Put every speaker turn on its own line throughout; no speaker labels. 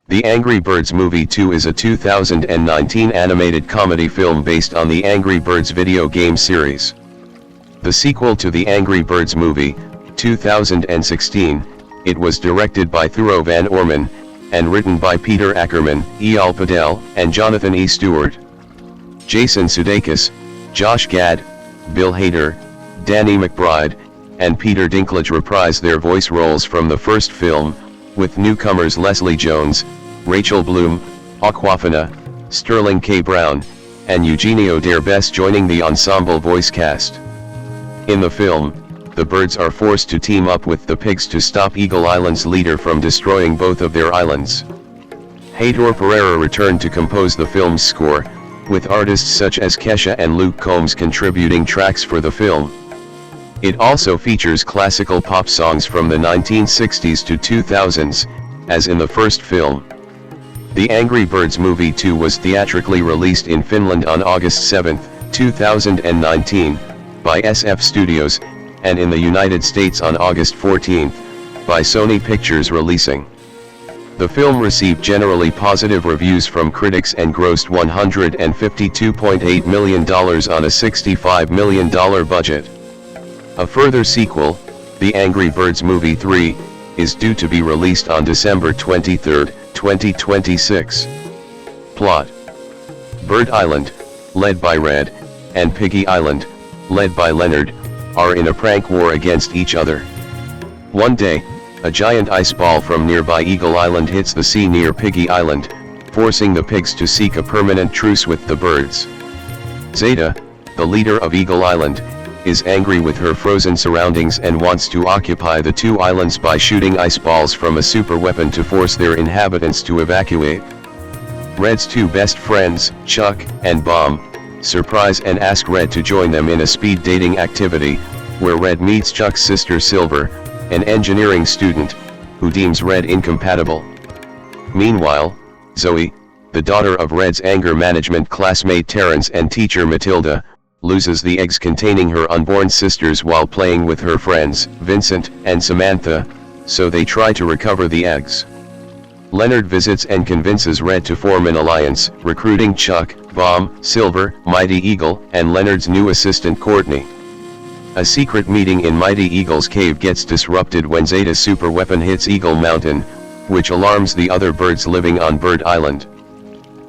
The Angry Birds Movie 2 is a 2019 animated comedy film based on the Angry Birds video game series. The sequel to the Angry Birds movie, 2016, it was directed by Thurop and Orman, and written by Peter Ackerman, Eyal Patel, and Jonathan E. Stewart. Jason Sudeikis, Josh Gad, Bill Hader, Danny McBride, and Peter Dinklage reprise their voice roles from the first film, with newcomers Leslie Jones, Rachel Bloom, Awkwafina, Sterling K. Brown, and Eugenio Derbez joining the ensemble voice cast. In the film, the birds are forced to team up with the pigs to stop Eagle Island's leader from destroying both of their islands. Heitor Pereira returned to compose the film's score, with artists such as Kesha and Luke Combs contributing tracks for the film. It also features classical pop songs from the 1960s to 2000s, as in the first film. The Angry Birds Movie 2 was theatrically released in Finland on August 7, 2019, by SF Studios, and in the United States on August 14, by Sony Pictures Releasing. The film received generally positive reviews from critics and grossed $152.8 million on a $65 million budget. A further sequel, The Angry Birds Movie 3, is due to be released on December 23, 2026. Plot: Bird Island, led by Red, and Piggy Island, led by Leonard, are in a prank war against each other. One day, a giant ice ball from nearby Eagle Island hits the sea near Piggy Island, forcing the pigs to seek a permanent truce with the birds. Zeta, the leader of Eagle Island, is angry with her frozen surroundings and wants to occupy the two islands by shooting ice balls from a super weapon to force their inhabitants to evacuate. Red's two best friends, Chuck and Bomb, surprise and ask Red to join them in a speed dating activity, where Red meets Chuck's sister Silver, an engineering student, who deems Red incompatible. Meanwhile, Zoe, the daughter of Red's anger management classmate Terrence and teacher Matilda, loses the eggs containing her unborn sisters while playing with her friends, Vincent and Samantha, so they try to recover the eggs. Leonard visits and convinces Red to form an alliance, recruiting Chuck, Bomb, Silver, Mighty Eagle, and Leonard's new assistant Courtney. A secret meeting in Mighty Eagle's cave gets disrupted when Zeta's super weapon hits Eagle Mountain, which alarms the other birds living on Bird Island.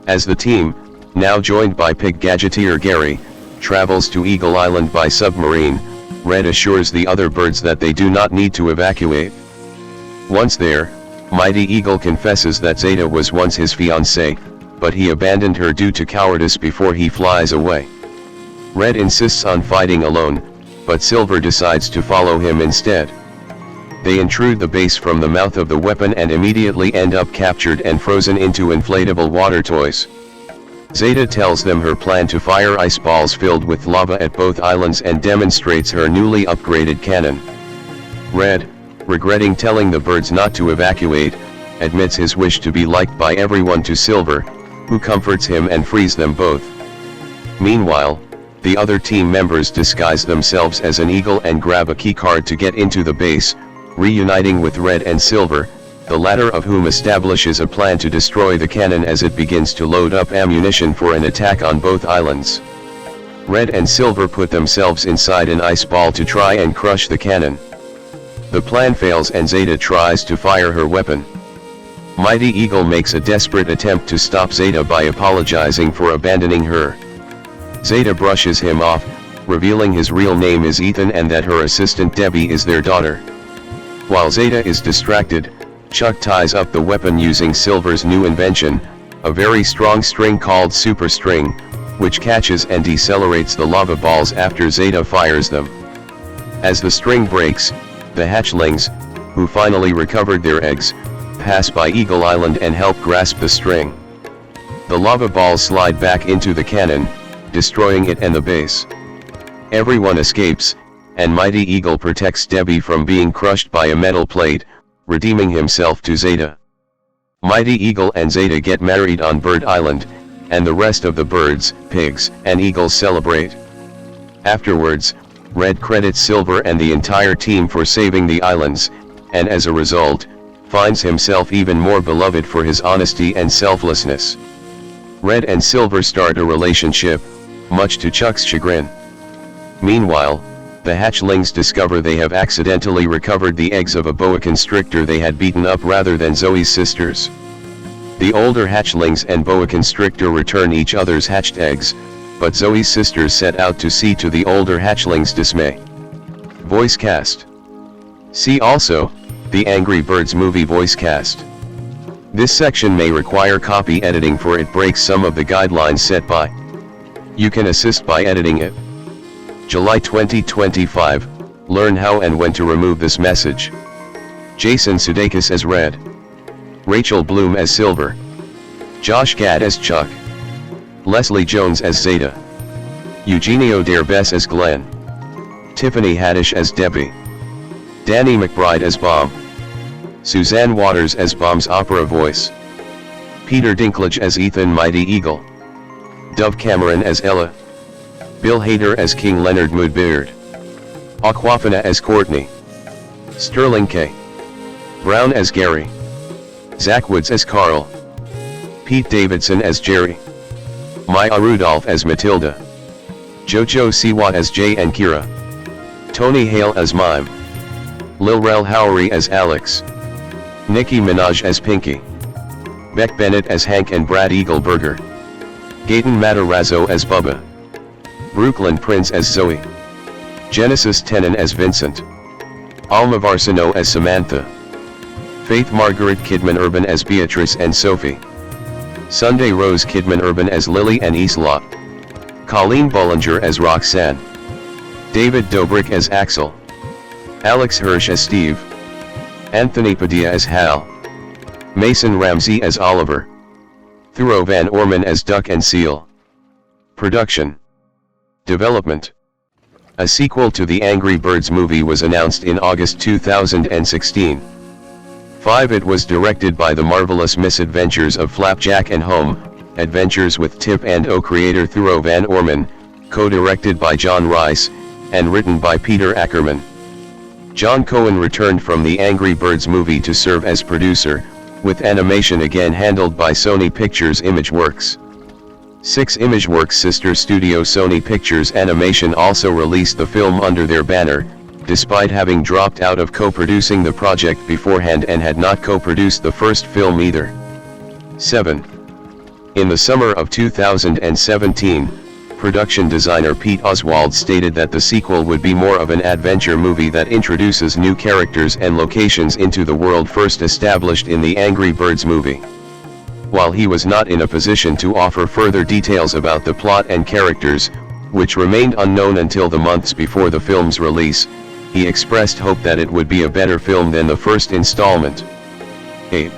As the team, now joined by pig gadgeteer Garry, travels to Eagle Island by submarine, Red assures the other birds that they do not need to evacuate. Once there, Mighty Eagle confesses that Zeta was once his fiancée, but he abandoned her due to cowardice before he flies away. Red insists on fighting alone, but Silver decides to follow him instead. They intrude the base from the mouth of the weapon and immediately end up captured and frozen into inflatable water toys. Zeta tells them her plan to fire ice balls filled with lava at both islands and demonstrates her newly upgraded cannon. Red, regretting telling the birds not to evacuate, admits his wish to be liked by everyone to Silver, who comforts him and frees them both. Meanwhile, the other team members disguise themselves as an eagle and grab a keycard to get into the base, reuniting with Red and Silver, the latter of whom establishes a plan to destroy the cannon as it begins to load up ammunition for an attack on both islands. Red and Silver put themselves inside an ice ball to try and crush the cannon. The plan fails and Zeta tries to fire her weapon. Mighty Eagle makes a desperate attempt to stop Zeta by apologizing for abandoning her. Zeta brushes him off, revealing his real name is Ethan and that her assistant Debbie is their daughter. While Zeta is distracted, Chuck ties up the weapon using Silver's new invention, a very strong string called Super String, which catches and decelerates the lava balls after Zeta fires them. As the string breaks, the hatchlings, who finally recovered their eggs, pass by Eagle Island and help grasp the string. The lava balls slide back into the cannon, destroying it and the base. Everyone escapes, and Mighty Eagle protects Debbie from being crushed by a metal plate, redeeming himself to Zeta. Mighty Eagle and Zeta get married on Bird Island, and the rest of the birds, pigs, and eagles celebrate. Afterwards, Red credits Silver and the entire team for saving the islands, and as a result, finds himself even more beloved for his honesty and selflessness. Red and Silver start a relationship, much to Chuck's chagrin. Meanwhile, the hatchlings discover they have accidentally recovered the eggs of a boa constrictor they had beaten up rather than Zoe's sisters. The older hatchlings and boa constrictor return each other's hatched eggs, but Zoe's sisters set out to see to the older hatchlings' dismay. Voice cast. See also, the Angry Birds movie voice cast. This section may require copy editing for it breaks some of the guidelines set by. You can assist by editing it. July 2025, learn how and when to remove this message. Jason Sudeikis as Red. Rachel Bloom as Silver. Josh Gad as Chuck. Leslie Jones as Zeta. Eugenio Derbez as Glenn. Tiffany Haddish as Debbie. Danny McBride as Bob. Suzanne Waters as Bomb's opera voice. Peter Dinklage as Ethan Mighty Eagle. Dove Cameron as Ella. Bill Hader as King Leonard Moodbeard. Awkwafina as Courtney. Sterling K. Brown as Garry. Zach Woods as Carl. Pete Davidson as Jerry. Maya Rudolph as Matilda. Jojo Siwa as Jay and Kira. Tony Hale as Mime. Lil Rel Howery as Alex. Nicki Minaj as Pinky. Beck Bennett as Hank and Brad Eagleburger. Gaten Matarazzo as Bubba. Brooklyn Prince as Zoe. Genesis Tenon as Vincent. Alma Varsino as Samantha. Faith Margaret Kidman Urban as Beatrice and Sophie. Sunday Rose Kidman Urban as Lily and Isla. Colleen Bollinger as Roxanne. David Dobrik as Axel. Alex Hirsch as Steve. Anthony Padilla as Hal. Mason Ramsey as Oliver. Thurop and Orman as Duck and Seal. Production. Development. A sequel to the Angry Birds movie was announced in August 2016. 5. It was directed by The Marvelous Misadventures of Flapjack and Home, Adventures with Tip and O creator Thurop and Orman, co-directed by John Rice, and written by Peter Ackerman. John Cohen returned from the Angry Birds movie to serve as producer, with animation again handled by Sony Pictures Imageworks. 6. Imageworks' sister studio Sony Pictures Animation also released the film under their banner, despite having dropped out of co-producing the project beforehand and had not co-produced the first film either. 7. In the summer of 2017, production designer Pete Oswald stated that the sequel would be more of an adventure movie that introduces new characters and locations into the world first established in the Angry Birds movie. While he was not in a position to offer further details about the plot and characters, which remained unknown until the months before the film's release, he expressed hope that it would be a better film than the first installment. 8.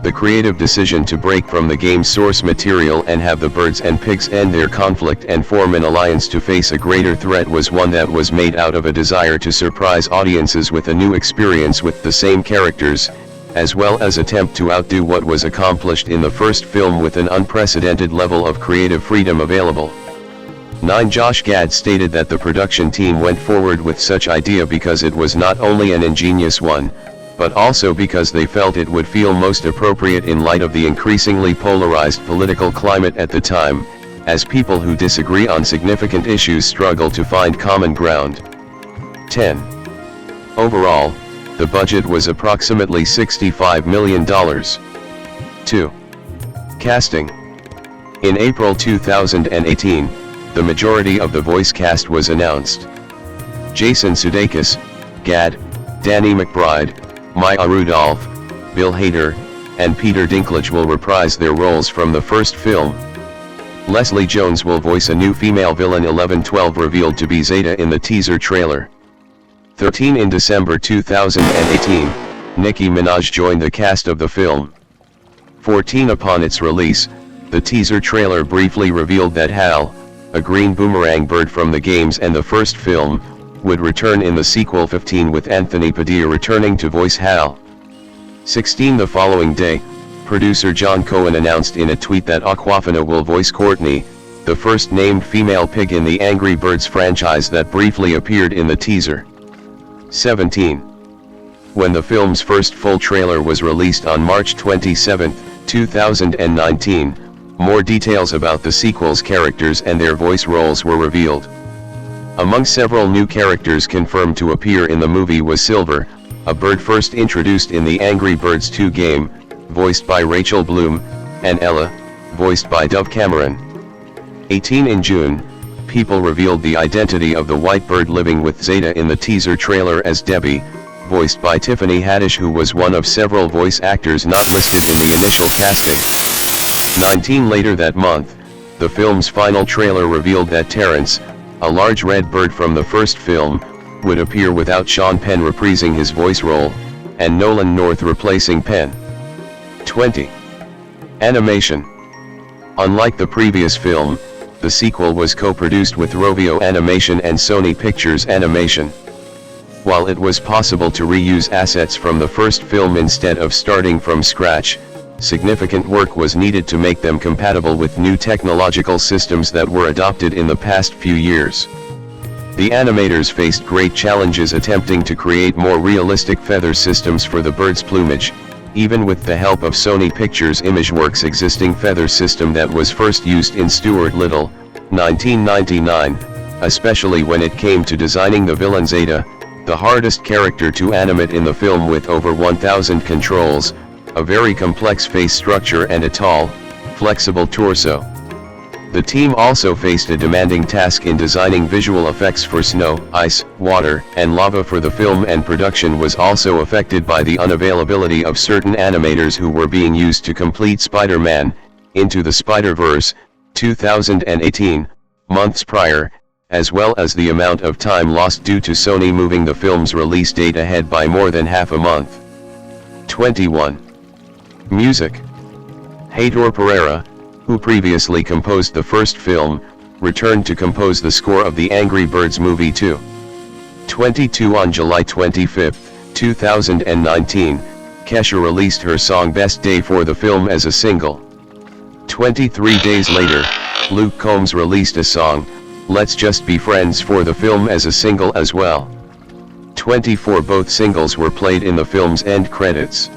The creative decision to break from the game's source material and have the birds and pigs end their conflict and form an alliance to face a greater threat was one that was made out of a desire to surprise audiences with a new experience with the same characters, as well as attempt to outdo what was accomplished in the first film with an unprecedented level of creative freedom available. 9. Josh Gad stated that the production team went forward with such idea because it was not only an ingenious one, but also because they felt it would feel most appropriate in light of the increasingly polarized political climate at the time, as people who disagree on significant issues struggle to find common ground. 10. Overall, the budget was approximately $65 million. 2. Casting. In April 2018, the majority of the voice cast was announced. Jason Sudeikis, Gad, Danny McBride, Maya Rudolph, Bill Hader, and Peter Dinklage will reprise their roles from the first film. Leslie Jones will voice a new female villain 1112 revealed to be Zeta in the teaser trailer. 13. In December 2018, Nicki Minaj joined the cast of the film. 14. Upon its release, the teaser trailer briefly revealed that Hal, a green boomerang bird from the games and the first film, would return in the sequel. 15. With Anthony Padilla returning to voice Hal. 16. The following day, producer John Cohen announced in a tweet that Awkwafina will voice Courtney, the first named female pig in the Angry Birds franchise that briefly appeared in the teaser. 17. when the film's first full trailer was released on March 27, 2019, more details about the sequel's characters and their voice roles were revealed. Among several new characters confirmed to appear in the movie was Silver, a bird first introduced in the Angry Birds 2 game, voiced by Rachel Bloom, and Ella, voiced by Dove Cameron. 18 in June, people revealed the identity of the white bird living with Zeta in the teaser trailer as Debbie, voiced by Tiffany Haddish, who was one of several voice actors not listed in the initial casting. 19 later that month, the film's final trailer revealed that Terrence, a large red bird from the first film, would appear without Sean Penn reprising his voice role, and Nolan North replacing Penn. 20. Animation. Unlike the previous film, the sequel was co-produced with Rovio Animation and Sony Pictures Animation. While it was possible to reuse assets from the first film instead of starting from scratch, significant work was needed to make them compatible with new technological systems that were adopted in the past few years. The animators faced great challenges attempting to create more realistic feather systems for the bird's plumage, even with the help of Sony Pictures Imageworks' existing feather system that was first used in Stuart Little, 1999, especially when it came to designing the villain Zeta, the hardest character to animate in the film with over 1,000 controls, a very complex face structure and a tall, flexible torso. The team also faced a demanding task in designing visual effects for snow, ice, water, and lava for the film, and production was also affected by the unavailability of certain animators who were being used to complete Spider-Man, Into the Spider-Verse, 2018, months prior, as well as the amount of time lost due to Sony moving the film's release date ahead by more than half a month. 21. Music. Heitor Pereira, who previously composed the first film, returned to compose the score of the Angry Birds movie 2. 22. On July 25, 2019, Kesha released her song Best Day for the film as a single. 23 days later, Luke Combs released a song, Let's Just Be Friends, for the film as a single as well. 24. Both singles were played in the film's end credits.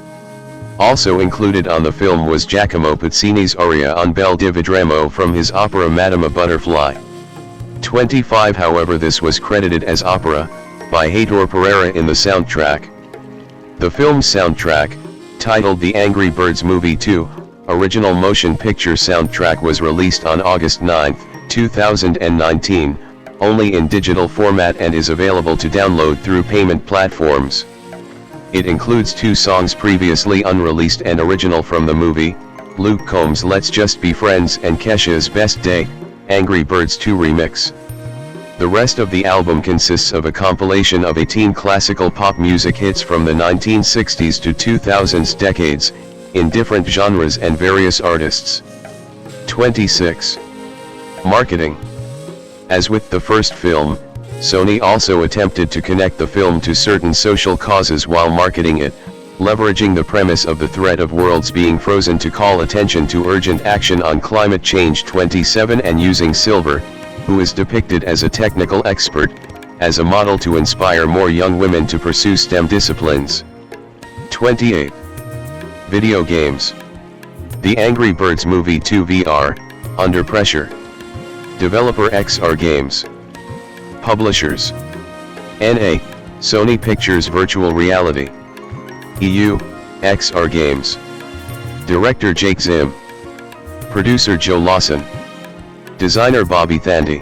Also included on the film was Giacomo Puccini's aria on Belle di Vedremo from his opera Madama Butterfly. 25. However, this was credited as opera, by Heitor Pereira in the soundtrack. The film's soundtrack, titled The Angry Birds Movie 2, original motion picture soundtrack, was released on August 9, 2019, only in digital format, and is available to download through payment platforms. It includes 2 songs previously unreleased and original from the movie, Luke Combs' Let's Just Be Friends and Kesha's Best Day, Angry Birds 2 Remix. The rest of the album consists of a compilation of 18 classical pop music hits from the 1960s to 2000s decades, in different genres and various artists. 26. Marketing. As with the first film, Sony also attempted to connect the film to certain social causes while marketing it, leveraging the premise of the threat of worlds being frozen to call attention to urgent action on climate change. 27. And using Silver, who is depicted as a technical expert, as a model to inspire more young women to pursue STEM disciplines. 28. Video games. The Angry Birds Movie 2 VR, Under Pressure. Developer XR Games. Publishers: NA, Sony Pictures Virtual Reality. EU, XR Games. Director Jake Zim. Producer Joe Lawson. Designer Bobby Thandy.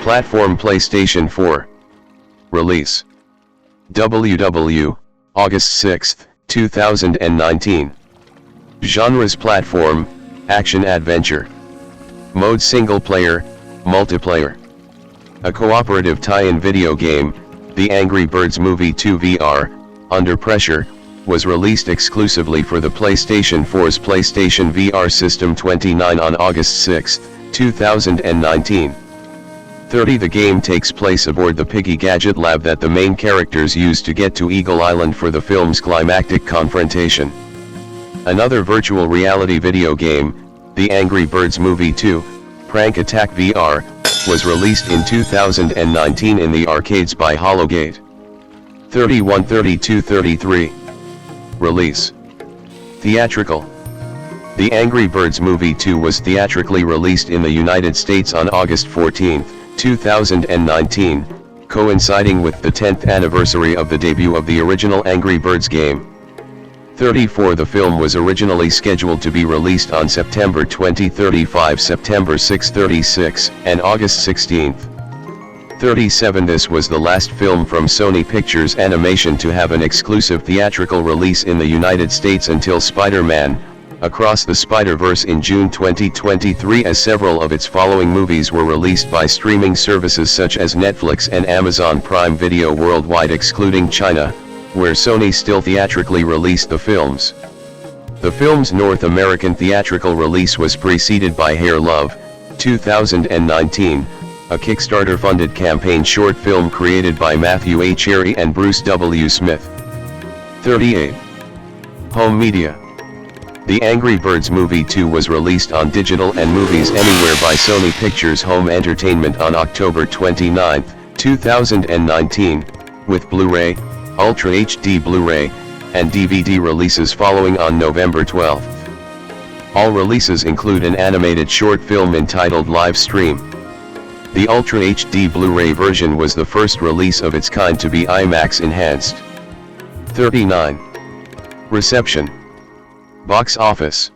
Platform PlayStation 4. Release: WW, August 6, 2019. Genres: platform, action-adventure. Mode: single player, multiplayer. A cooperative tie-in video game, The Angry Birds Movie 2 VR, Under Pressure, was released exclusively for the PlayStation 4's PlayStation VR System 29 on August 6, 2019. 30. The game takes place aboard the Piggy gadget lab that the main characters use to get to Eagle Island for the film's climactic confrontation. Another virtual reality video game, The Angry Birds Movie 2, Prank Attack VR, was released in 2019 in the arcades by Hologate. 31, 32, 33. Release. Theatrical. The Angry Birds Movie 2 was theatrically released in the United States on August 14, 2019, coinciding with the 10th anniversary of the debut of the original Angry Birds game. 34. The film was originally scheduled to be released on September 20, 35, September 6, 36, and August 16. 37. This was the last film from Sony Pictures Animation to have an exclusive theatrical release in the United States until Spider-Man: Across the Spider-Verse in June 2023, as several of its following movies were released by streaming services such as Netflix and Amazon Prime Video worldwide excluding China, where Sony still theatrically released the films. The film's North American theatrical release was preceded by Hair Love, 2019, a Kickstarter-funded campaign short film created by Matthew A. Cherry and Bruce W. Smith. 38. Home media. The Angry Birds Movie 2 was released on Digital and Movies Anywhere by Sony Pictures Home Entertainment on October 29, 2019, with Blu-ray, Ultra HD Blu-ray, and DVD releases following on November 12. All releases include an animated short film entitled Live Stream. The Ultra HD Blu-ray version was the first release of its kind to be IMAX enhanced. 39. Reception. Box office.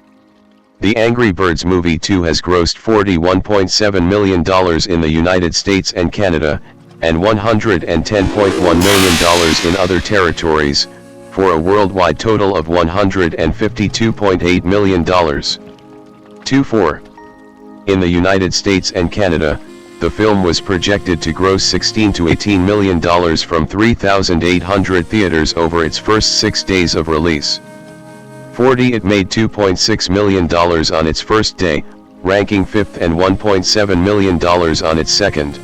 The Angry Birds Movie 2 has grossed $41.7 million in the United States and Canada, and $110.1 million in other territories, for a worldwide total of $152.8 million. 24. In the United States and Canada, the film was projected to gross $16 to $18 million from 3,800 theaters over its first 6 days of release. 40. It made $2.6 million on its first day, ranking 5th, and $1.7 million on its second.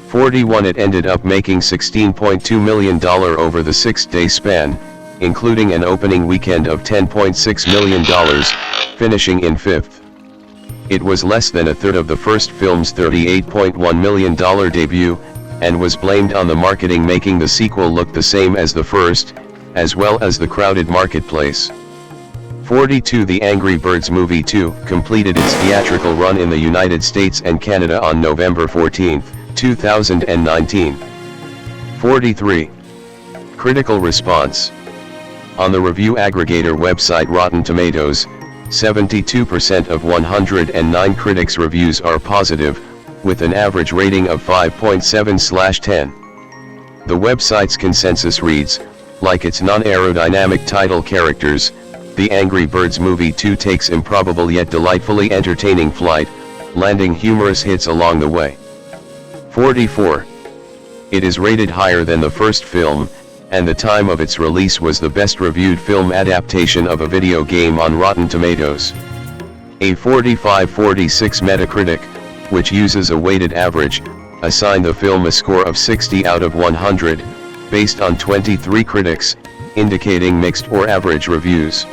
41. It ended up making $16.2 million over the 6-day span, including an opening weekend of $10.6 million, finishing in 5th. It was less than a third of the first film's $38.1 million debut, and was blamed on the marketing making the sequel look the same as the first, as well as the crowded marketplace. 42. The Angry Birds Movie 2 completed its theatrical run in the United States and Canada on November 14, 2019. 43. Critical response. On the review aggregator website Rotten Tomatoes, 72% of 109 critics' reviews are positive, with an average rating of 5.7/10. The website's consensus reads, like its non-aerodynamic title characters, The Angry Birds Movie 2 takes improbable yet delightfully entertaining flight, landing humorous hits along the way. 44. It is rated higher than the first film, and the time of its release was the best reviewed film adaptation of a video game on Rotten Tomatoes. A 45/46 Metacritic, which uses a weighted average, assigned the film a score of 60 out of 100, based on 23 critics, indicating mixed or average reviews.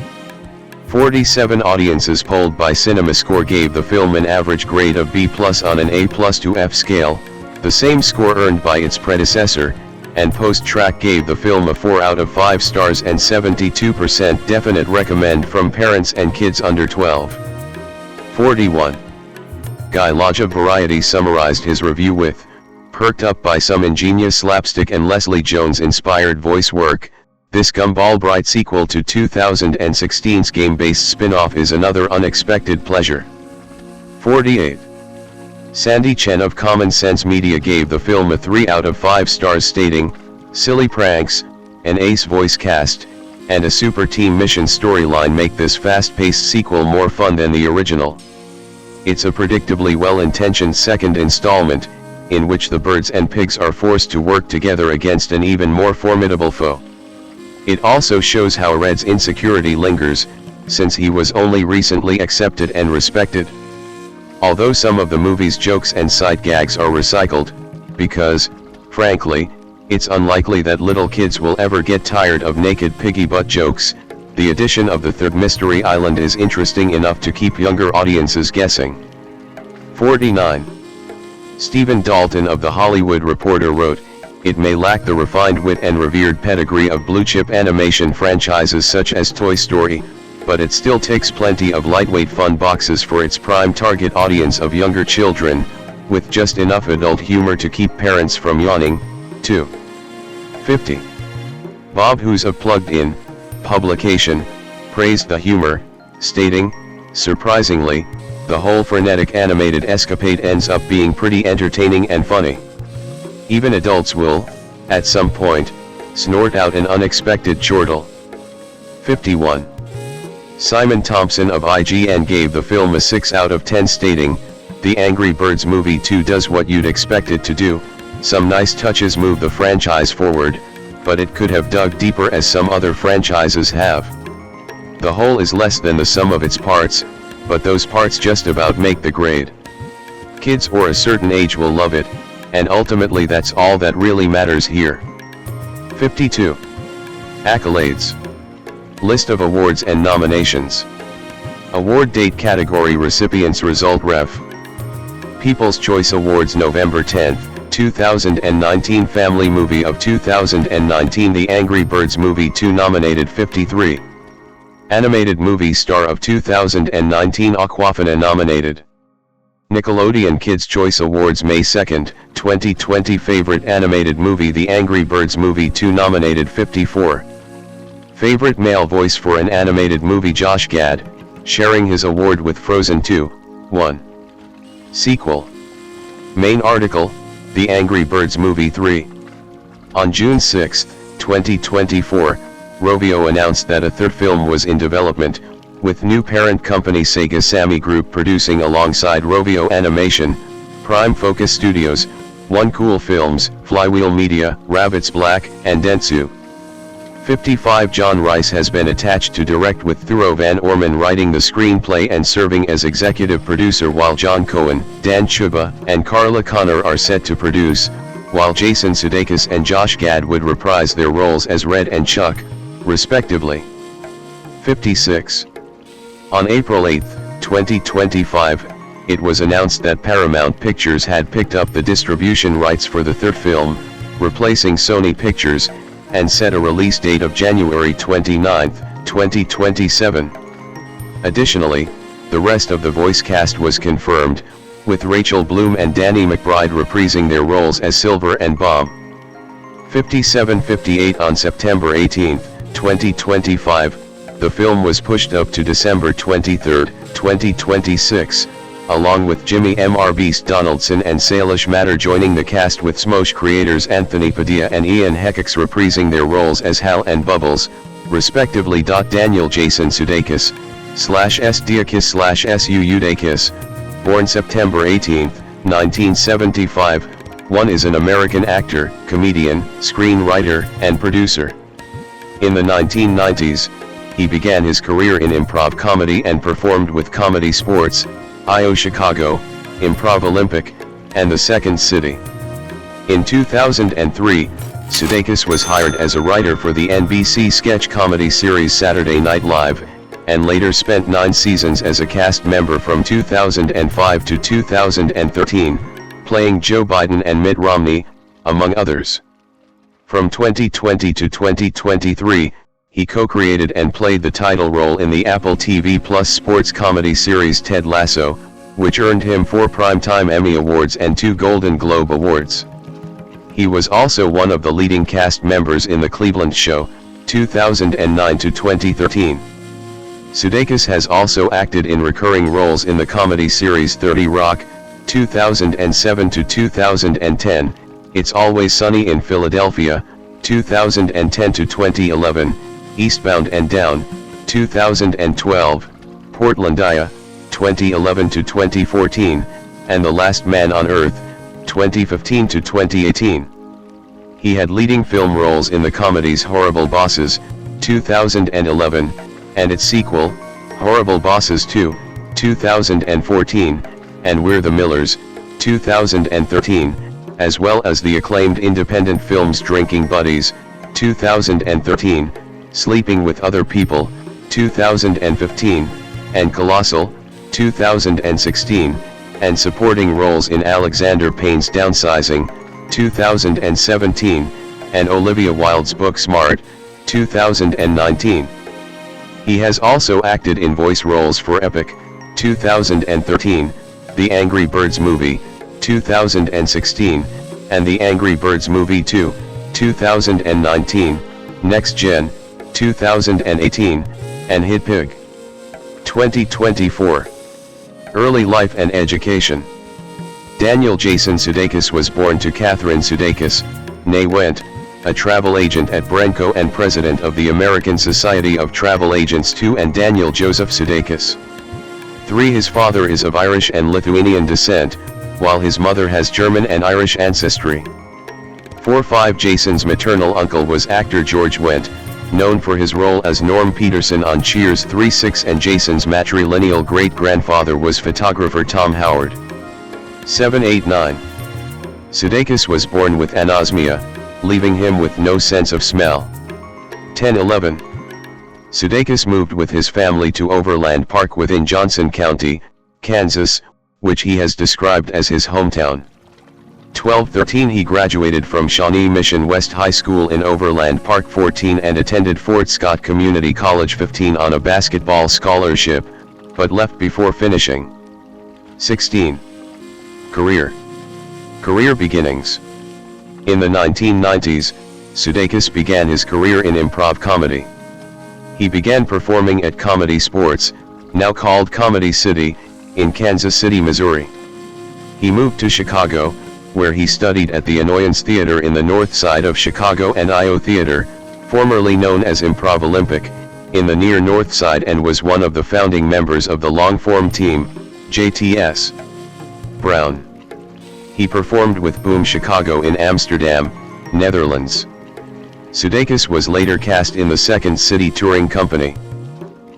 47 audiences polled by CinemaScore gave the film an average grade of B+ on an A+ to F scale, the same score earned by its predecessor, and Post-Track gave the film a 4 out of 5 stars and 72% definite recommend from parents and kids under 12. 41. Guy Lodge of Variety summarized his review with, "Perked up by some ingenious slapstick and Leslie Jones-inspired voice work, this gumball bright sequel to 2016's game-based spin-off is another unexpected pleasure." 48. Sandy Chen of Common Sense Media gave the film a 3 out of 5 stars, stating, "Silly pranks, an ace voice cast, and a super team mission storyline make this fast-paced sequel more fun than the original. It's a predictably well-intentioned second installment, in which the birds and pigs are forced to work together against an even more formidable foe. It also shows how Red's insecurity lingers, since he was only recently accepted and respected. Although some of the movie's jokes and sight gags are recycled, because, frankly, it's unlikely that little kids will ever get tired of naked piggy butt jokes, the addition of the third Mystery Island is interesting enough to keep younger audiences guessing." 49. Stephen Dalton of The Hollywood Reporter wrote, it may lack the refined wit and revered pedigree of blue-chip animation franchises such as Toy Story, but it still ticks plenty of lightweight fun boxes for its prime target audience of younger children, with just enough adult humor to keep parents from yawning. 2. 50. Bob Who's of Plugged In publication praised the humor, stating, "Surprisingly, the whole frenetic animated escapade ends up being pretty entertaining and funny. Even adults will, at some point, snort out an unexpected chortle." 51. Simon Thompson of IGN gave the film a 6 out of 10, stating, "The Angry Birds Movie 2 does what you'd expect it to do. Some nice touches move the franchise forward, but it could have dug deeper as some other franchises have. The whole is less than the sum of its parts, but those parts just about make the grade. Kids or a certain age will love it, and ultimately that's all that really matters here." 52. Accolades. List of awards and nominations. Award date category recipients result Rev. People's Choice Awards November 10, 2019 Family Movie of 2019 The Angry Birds Movie 2 nominated 53. Animated Movie Star of 2019 Awkwafina nominated. Nickelodeon Kids' Choice Awards May 2, 2020 Favorite Animated Movie The Angry Birds Movie 2 nominated 54. Favorite Male Voice for an Animated Movie Josh Gad, sharing his award with Frozen 2, 1. Sequel. Main article, The Angry Birds Movie 3. On June 6, 2024, Rovio announced that a third film was in development, with new parent company Sega Sammy Group producing alongside Rovio Animation, Prime Focus Studios, One Cool Films, Flywheel Media, Rabbits Black, and Dentsu. 55 John Rice has been attached to direct, with Thurop and Orman writing the screenplay and serving as executive producer, while John Cohen, Dan Chuba, and Carla Connor are set to produce, while Jason Sudeikis and Josh Gad would reprise their roles as Red and Chuck, respectively. 56. On April 8, 2025, it was announced that Paramount Pictures had picked up the distribution rights for the third film, replacing Sony Pictures, and set a release date of January 29, 2027. Additionally, the rest of the voice cast was confirmed, with Rachel Bloom and Danny McBride reprising their roles as Silver and Bob. 57-58 On September 18, 2025, the film was pushed up to December 23, 2026, along with Jimmy M. Beast Donaldson and Salish Matter joining the cast, with Smosh creators Anthony Padilla and Ian Heckax reprising their roles as Hal and Bubbles, respectively. Daniel Jason Sudeikis, /S Diakis /SU Udakis, born September 18, 1975, is an American actor, comedian, screenwriter, and producer. In the 1990s, he began his career in improv comedy and performed with Comedy Sports, I.O. Chicago, Improv Olympic, and The Second City. In 2003, Sudeikis was hired as a writer for the NBC sketch comedy series Saturday Night Live, and later spent 9 seasons as a cast member from 2005 to 2013, playing Joe Biden and Mitt Romney, among others. From 2020 to 2023, he co-created and played the title role in the Apple TV Plus sports comedy series Ted Lasso, which earned him 4 Primetime Emmy Awards and 2 Golden Globe Awards. He was also one of the leading cast members in The Cleveland Show, 2009 to 2013. Sudeikis has also acted in recurring roles in the comedy series 30 Rock, 2007 to 2010, It's Always Sunny in Philadelphia, 2010 to 2011, Eastbound and Down, 2012, Portlandia, 2011 to 2014, and The Last Man on Earth, 2015 to 2018. He had leading film roles in the comedies Horrible Bosses, 2011, and its sequel, Horrible Bosses 2, 2014, and We're the Millers, 2013, as well as the acclaimed independent films Drinking Buddies, 2013, Sleeping with Other People, 2015, and Colossal, 2016, and supporting roles in Alexander Payne's Downsizing, 2017, and Olivia Wilde's book Smart, 2019. He has also acted in voice roles for Epic, 2013, The Angry Birds Movie, 2016, and The Angry Birds Movie 2, 2019, Next Gen, 2018, and Hit Pig. 2024. Early life and education. Daniel Jason Sudeikis was born to Catherine Sudeikis, née Went, a travel agent at Brenco and president of the American Society of Travel Agents 2, and Daniel Joseph Sudeikis. 3. His father is of Irish and Lithuanian descent, while his mother has German and Irish ancestry. 4. 5. Jason's maternal uncle was actor George Wendt, known for his role as Norm Peterson on Cheers 3. 6. And Jason's matrilineal great-grandfather was photographer Tom Howard. 7. 8. 9. Sudeikis was born with anosmia, leaving him with no sense of smell. 10. 11. Sudeikis moved with his family to Overland Park within Johnson County, Kansas, which he has described as his hometown. 12. 13. He graduated from Shawnee Mission West High School in Overland Park. 14. And attended Fort Scott Community College. 15. On a basketball scholarship, but left before finishing. 16. Career beginnings. In the 1990s, Sudeikis began his career in improv comedy. He began performing at Comedy Sports, now called Comedy City, in Kansas City, Missouri. He moved to Chicago, where he studied at the Annoyance Theater in the north side of Chicago and IO Theater, formerly known as Improv Olympic, in the near north side, and was one of the founding members of the long-form team, JTS. Brown. He performed with Boom Chicago in Amsterdam, Netherlands. Sudeikis was later cast in the Second City Touring Company.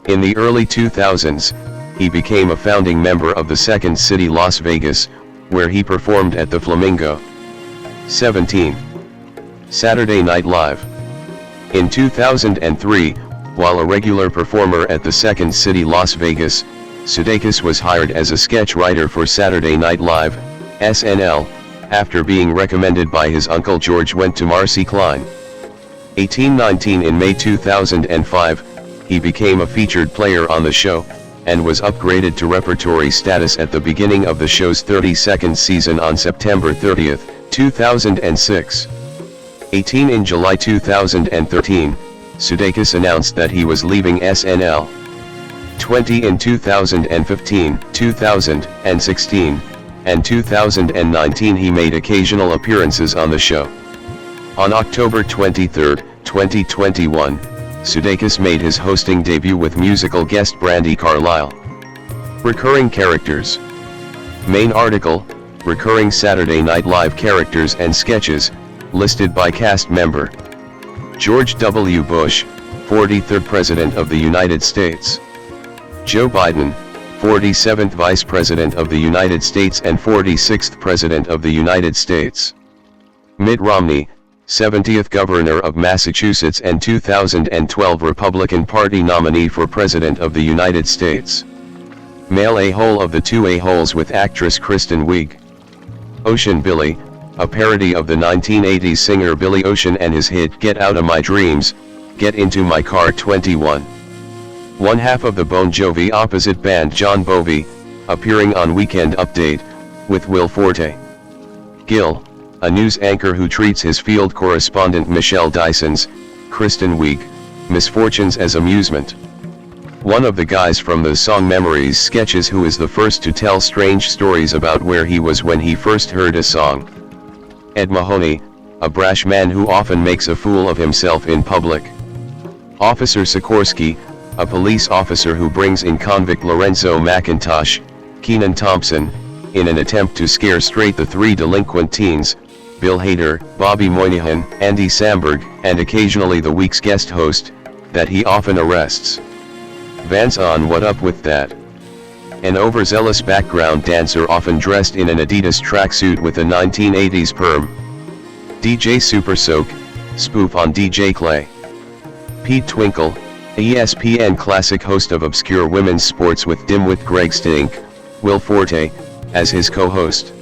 In the early 2000s, he became a founding member of the Second City Las Vegas, where he performed at the Flamingo. 17. Saturday Night Live. In 2003, while a regular performer at the Second City Las Vegas, Sudeikis was hired as a sketch writer for Saturday Night Live, SNL, after being recommended by his uncle George Wendt to Marcy Klein. 18-19. In May 2005, he became a featured player on the show, and was upgraded to repertory status at the beginning of the show's 32nd season on September 30, 2006. 18. In July 2013, Sudeikis announced that he was leaving SNL. 20. In 2015, 2016, and 2019 he made occasional appearances on the show. On October 23, 2021, Sudeikis made his hosting debut with musical guest Brandi Carlile. Recurring characters. Main article, recurring Saturday Night Live characters and sketches, listed by cast member. George W. Bush, 43rd President of the United States. Joe Biden, 47th Vice President of the United States and 46th President of the United States. Mitt Romney, 70th Governor of Massachusetts and 2012 Republican Party nominee for President of the United States. Male a-hole of the two a-holes with actress Kristen Wiig. Ocean Billy, a parody of the 1980s singer Billy Ocean and his hit Get Out of My Dreams, Get Into My Car. 21. One half of the Bon Jovi opposite band John Bovi, appearing on Weekend Update, with Will Forte. Gil, a news anchor who treats his field correspondent Michelle Dyson's, Kristen Wiig, misfortunes as amusement. One of the guys from the Song Memories sketches who is the first to tell strange stories about where he was when he first heard a song. Ed Mahoney, a brash man who often makes a fool of himself in public. Officer Sikorsky, a police officer who brings in convict Lorenzo McIntosh, Kenan Thompson, in an attempt to scare straight the three delinquent teens, Bill Hader, Bobby Moynihan, Andy Samberg, and occasionally the week's guest host, that he often arrests. Vance on What Up With That? An overzealous background dancer often dressed in an Adidas tracksuit with a 1980s perm. DJ Super Soak, spoof on DJ Clay. Pete Twinkle, ESPN classic host of obscure women's sports with dimwit Greg Stink, Will Forte, as his co-host.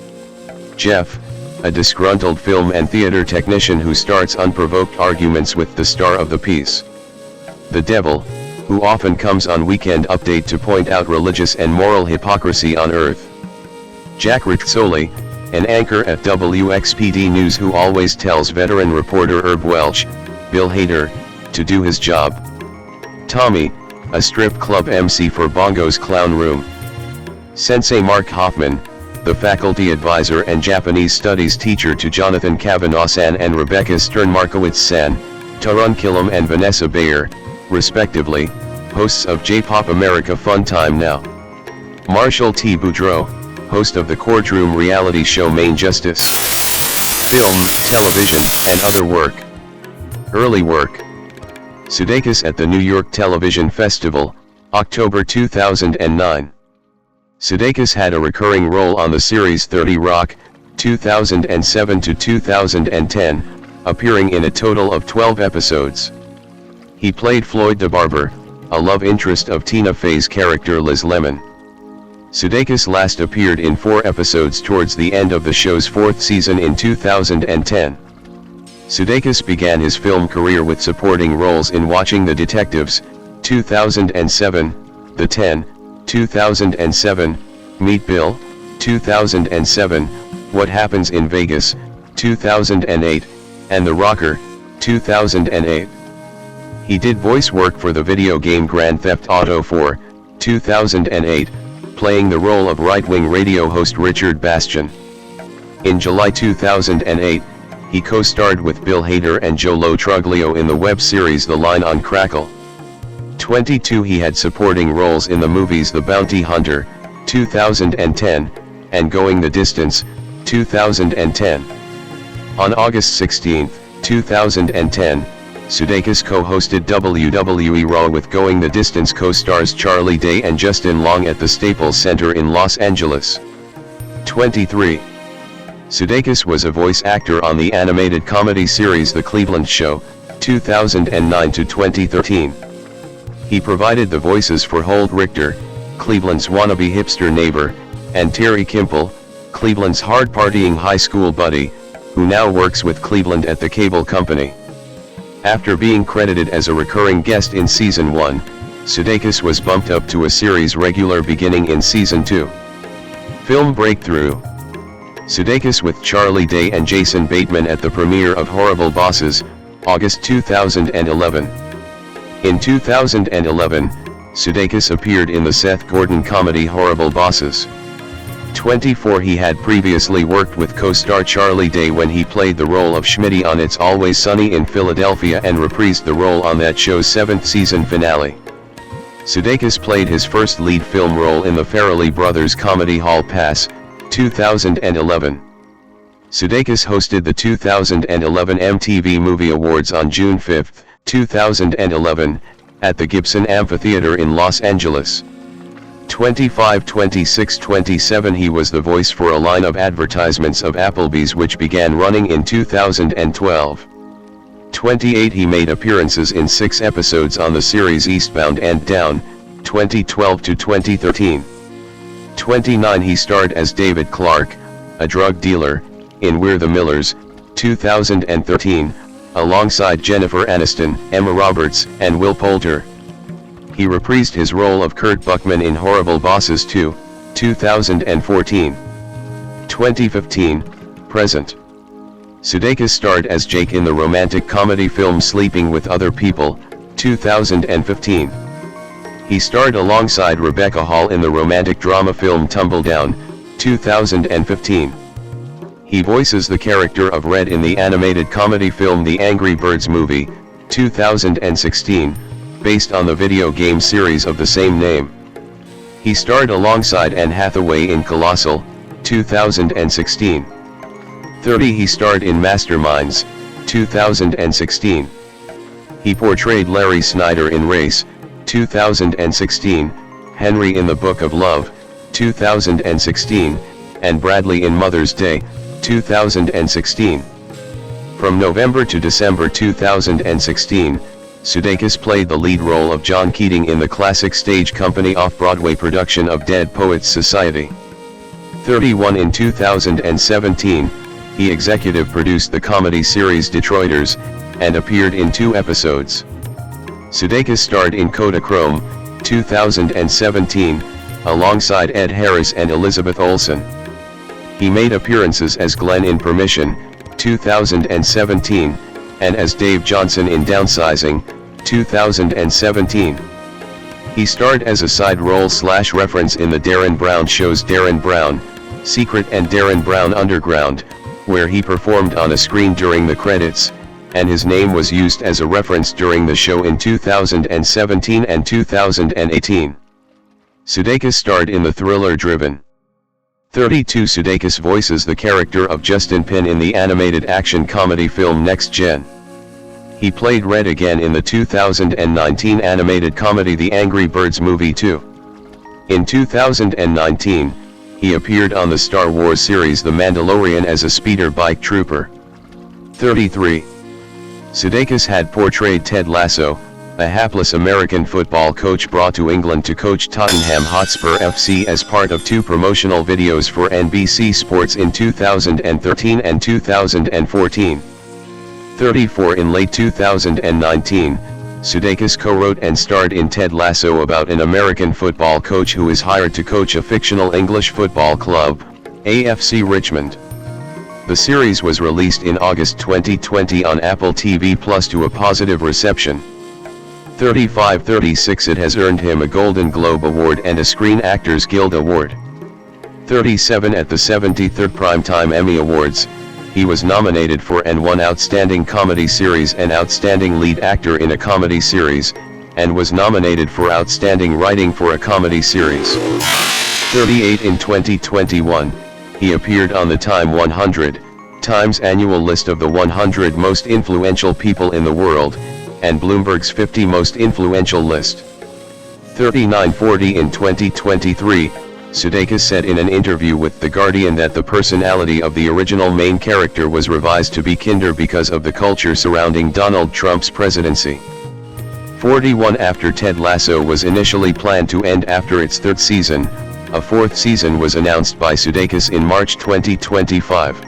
Jeff, a disgruntled film and theater technician who starts unprovoked arguments with the star of the piece. The Devil, who often comes on Weekend Update to point out religious and moral hypocrisy on Earth. Jack Rizzoli, an anchor at WXPD News who always tells veteran reporter Herb Welch, Bill Hader, to do his job. Tommy, a strip club MC for Bongo's Clown Room. Sensei Mark Hoffman, the faculty advisor and Japanese studies teacher to Jonathan Kavanaugh-san and Rebecca Stern-Markowitz-san, Tarun Killam and Vanessa Bayer, respectively, hosts of J-Pop America Fun Time Now. Marshall T. Boudreau, host of the courtroom reality show Main Justice. Film, television, and other work. Early work. Sudeikis at the New York Television Festival, October 2009. Sudeikis had a recurring role on the series 30 Rock, 2007 to 2010, appearing in a total of 12 episodes. He played Floyd DeBarber, a love interest of Tina Fey's character Liz Lemon. Sudeikis last appeared in 4 episodes towards the end of the show's 4th season in 2010. Sudeikis began his film career with supporting roles in Watching the Detectives, 2007, The 10, 2007, Meet Bill, 2007, What Happens in Vegas, 2008, and The Rocker, 2008. He did voice work for the video game Grand Theft Auto 4, 2008, playing the role of right-wing radio host Richard Bastian. In July 2008, he co-starred with Bill Hader and Joe Lo Truglio in the web series The Line on Crackle. 22 He had supporting roles in the movies The Bounty Hunter, 2010, and Going the Distance, 2010. On August 16, 2010, Sudeikis co-hosted WWE Raw with Going the Distance co-stars Charlie Day and Justin Long at the Staples Center in Los Angeles. 23. Sudeikis was a voice actor on the animated comedy series The Cleveland Show, 2009 to 2013. He provided the voices for Holt Richter, Cleveland's wannabe hipster neighbor, and Terry Kimpel, Cleveland's hard-partying high school buddy, who now works with Cleveland at the cable company. After being credited as a recurring guest in Season 1, Sudeikis was bumped up to a series regular beginning in Season 2. Film breakthrough. Sudeikis with Charlie Day and Jason Bateman at the premiere of Horrible Bosses, August 2011. In 2011, Sudeikis appeared in the Seth Gordon comedy Horrible Bosses. 24 He had previously worked with co-star Charlie Day when he played the role of Schmitty on It's Always Sunny in Philadelphia and reprised the role on that show's 7th season finale. Sudeikis played his first lead film role in the Farrelly Brothers comedy Hall Pass, 2011. Sudeikis hosted the 2011 MTV Movie Awards on June 5, 2011, at the Gibson Amphitheater in Los Angeles. 25, 26, 27 He was the voice for a line of advertisements of Applebee's which began running in 2012. 28 He made appearances in 6 episodes on the series Eastbound and Down, 2012 to 2013. 29 He starred as David Clark, a drug dealer, in We're the Millers, 2013, alongside Jennifer Aniston, Emma Roberts, and Will Poulter. He reprised his role of Kurt Buckman in Horrible Bosses 2, 2014. 2015, present. Sudeikis starred as Jake in the romantic comedy film Sleeping with Other People, 2015. He starred alongside Rebecca Hall in the romantic drama film Tumbledown, 2015. He voices the character of Red in the animated comedy film The Angry Birds Movie, 2016, based on the video game series of the same name. He starred alongside Anne Hathaway in Colossal, 2016. 30 He starred in Masterminds, 2016. He portrayed Larry Snyder in Race, 2016, Henry in the Book of Love, 2016, and Bradley in Mother's Day, 2016. From November to December 2016, Sudeikis played the lead role of John Keating in the classic stage company off-Broadway production of Dead Poets Society. 31 In 2017, He executive produced the comedy series Detroiters, and appeared in 2 episodes. Sudeikis starred in Kodachrome, 2017, alongside Ed Harris and Elizabeth Olsen. He made appearances as Glenn in Permission, 2017, and as Dave Johnson in Downsizing, 2017. He starred as a side role/reference in the Darren Brown shows Darren Brown, Secret and Darren Brown Underground, where he performed on a screen during the credits, and his name was used as a reference during the show in 2017 and 2018. Sudeikis starred in the thriller Driven. 32. Sudeikis voices the character of Justin Pin in the animated action comedy film Next Gen. He played Red again in the 2019 animated comedy The Angry Birds Movie 2. In 2019, he appeared on the Star Wars series The Mandalorian as a speeder bike trooper. 33. Sudeikis had portrayed Ted Lasso, a hapless American football coach brought to England to coach Tottenham Hotspur FC as part of 2 promotional videos for NBC Sports in 2013 and 2014. 34. In late 2019, Sudeikis co-wrote and starred in Ted Lasso about an American football coach who is hired to coach a fictional English football club, AFC Richmond. The series was released in August 2020 on Apple TV Plus to a positive reception. 35. 36. It has earned him a Golden Globe Award and a Screen Actors Guild Award. 37. At the 73rd Primetime Emmy Awards, he was nominated for and won Outstanding Comedy Series and Outstanding Lead Actor in a Comedy Series, and was nominated for Outstanding Writing for a Comedy Series. 38. In 2021, he appeared on the Time 100 Times annual list of the 100 most influential people in the world, and Bloomberg's 50 most influential list. 39. 40. In 2023, Sudeikis said in an interview with The Guardian that the personality of the original main character was revised to be kinder because of the culture surrounding Donald Trump's presidency. 41. After Ted Lasso was initially planned to end after its 3rd season, a 4th season was announced by Sudeikis in March 2025.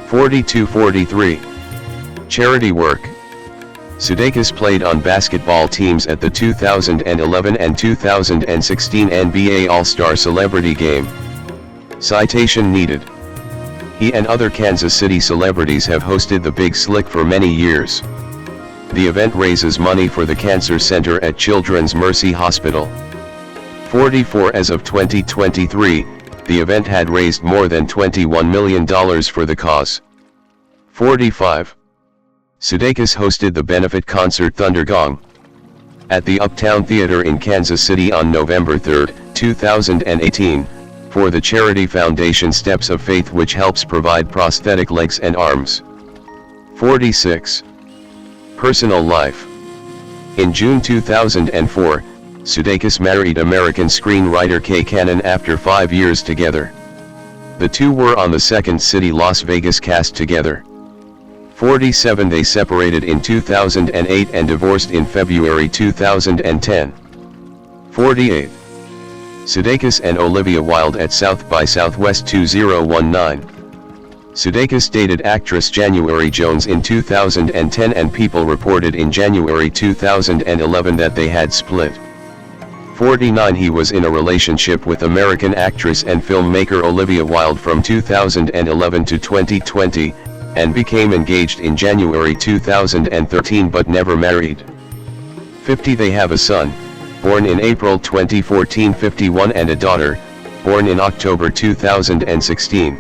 42. 43. Charity work. Sudeikis played on basketball teams at the 2011 and 2016 NBA All-Star Celebrity Game. Citation needed. He and other Kansas City celebrities have hosted the Big Slick for many years. The event raises money for the Cancer Center at Children's Mercy Hospital. 44. As of 2023, the event had raised more than $21 million for the cause. 45. Sudeikis hosted the benefit concert Thundergong at the Uptown Theater in Kansas City on November 3, 2018, for the charity foundation Steps of Faith, which helps provide prosthetic legs and arms. 46. Personal life. In June 2004, Sudeikis married American screenwriter Kay Cannon after 5 years together. The two were on the Second City Las Vegas cast together. 47. They separated in 2008 and divorced in February 2010. 48. Sudeikis and Olivia Wilde at South by Southwest 2019. Sudeikis dated actress January Jones in 2010, and People reported in January 2011 that they had split. 49. He was in a relationship with American actress and filmmaker Olivia Wilde from 2011 to 2020, and became engaged in January 2013 but never married. 50. They have a son, born in April 2014, 51, and a daughter, born in October 2016.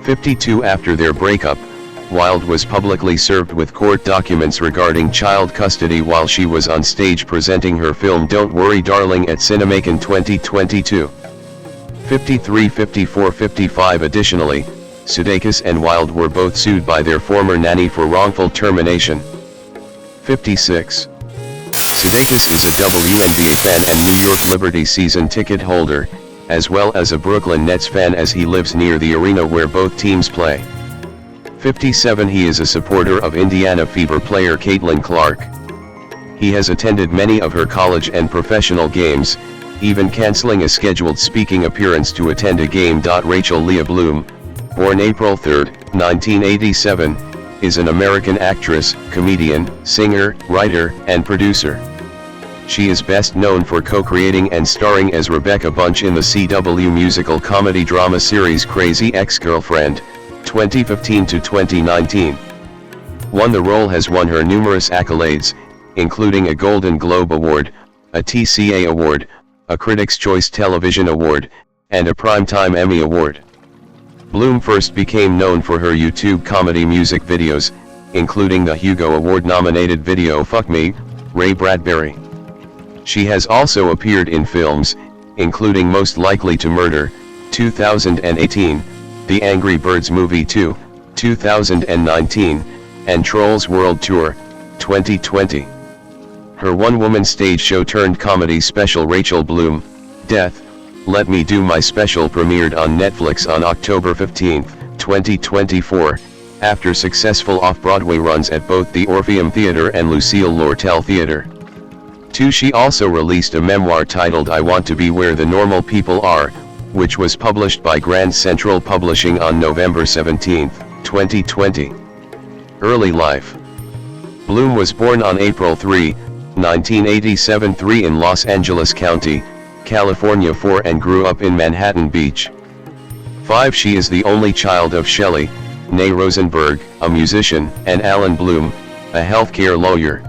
52. After their breakup, Wilde was publicly served with court documents regarding child custody while she was on stage presenting her film Don't Worry Darling at Cinemark 2022. 53. 54. 55. Additionally, Sudeikis and Wilde were both sued by their former nanny for wrongful termination. 56. Sudeikis is a WNBA fan and New York Liberty season ticket holder, as well as a Brooklyn Nets fan, as he lives near the arena where both teams play. 57. He is a supporter of Indiana Fever player Caitlin Clark. He has attended many of her college and professional games, even canceling a scheduled speaking appearance to attend a game. Rachel Leah Bloom, born April 3, 1987, is an American actress, comedian, singer, writer, and producer. She is best known for co-creating and starring as Rebecca Bunch in the CW musical comedy drama series Crazy Ex-Girlfriend, 2015 to 2019. The role has won her numerous accolades, including a Golden Globe Award, a TCA Award, a Critics' Choice Television Award, and a Primetime Emmy Award. Bloom first became known for her YouTube comedy music videos, including the Hugo Award-nominated video Fuck Me, Ray Bradbury. She has also appeared in films, including Most Likely to Murder, 2018, The Angry Birds Movie 2, 2019, and Trolls World Tour, 2020. Her one-woman stage show turned comedy special Rachel Bloom, Death, Let Me Do My Special premiered on Netflix on October 15, 2024, after successful off-Broadway runs at both the Orpheum Theatre and Lucille Lortel Theatre. She also released a memoir titled I Want to Be Where the Normal People Are, which was published by Grand Central Publishing on November 17, 2020. Early life. Bloom was born on April 3, 1987 in Los Angeles County, California 4 and grew up in Manhattan Beach. 5. She is the only child of Shelley, née Rosenberg, a musician, and Alan Bloom, a healthcare lawyer.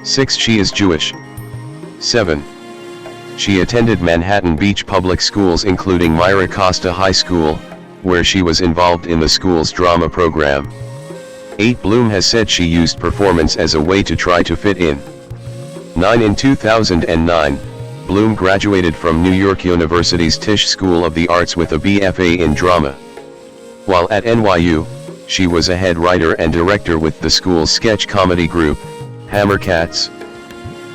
6. She is Jewish. 7. She attended Manhattan Beach public schools including Myra Costa High School, where she was involved in the school's drama program. 8. Bloom has said she used performance as a way to try to fit in. 9. In 2009, Bloom graduated from New York University's Tisch School of the Arts with a BFA in drama. While at NYU, she was a head writer and director with the school's sketch comedy group, Hammercats.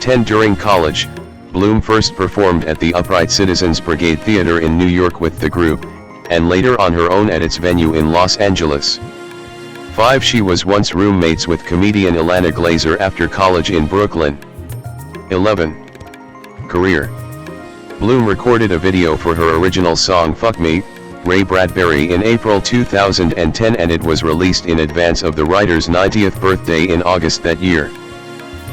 10. During college, Bloom first performed at the Upright Citizens Brigade Theater in New York with the group, and later on her own at its venue in Los Angeles. 5. She was once roommates with comedian Ilana Glazer after college in Brooklyn. 11. Career. Bloom recorded a video for her original song Fuck Me, Ray Bradbury in April 2010 and it was released in advance of the writer's 90th birthday in August that year.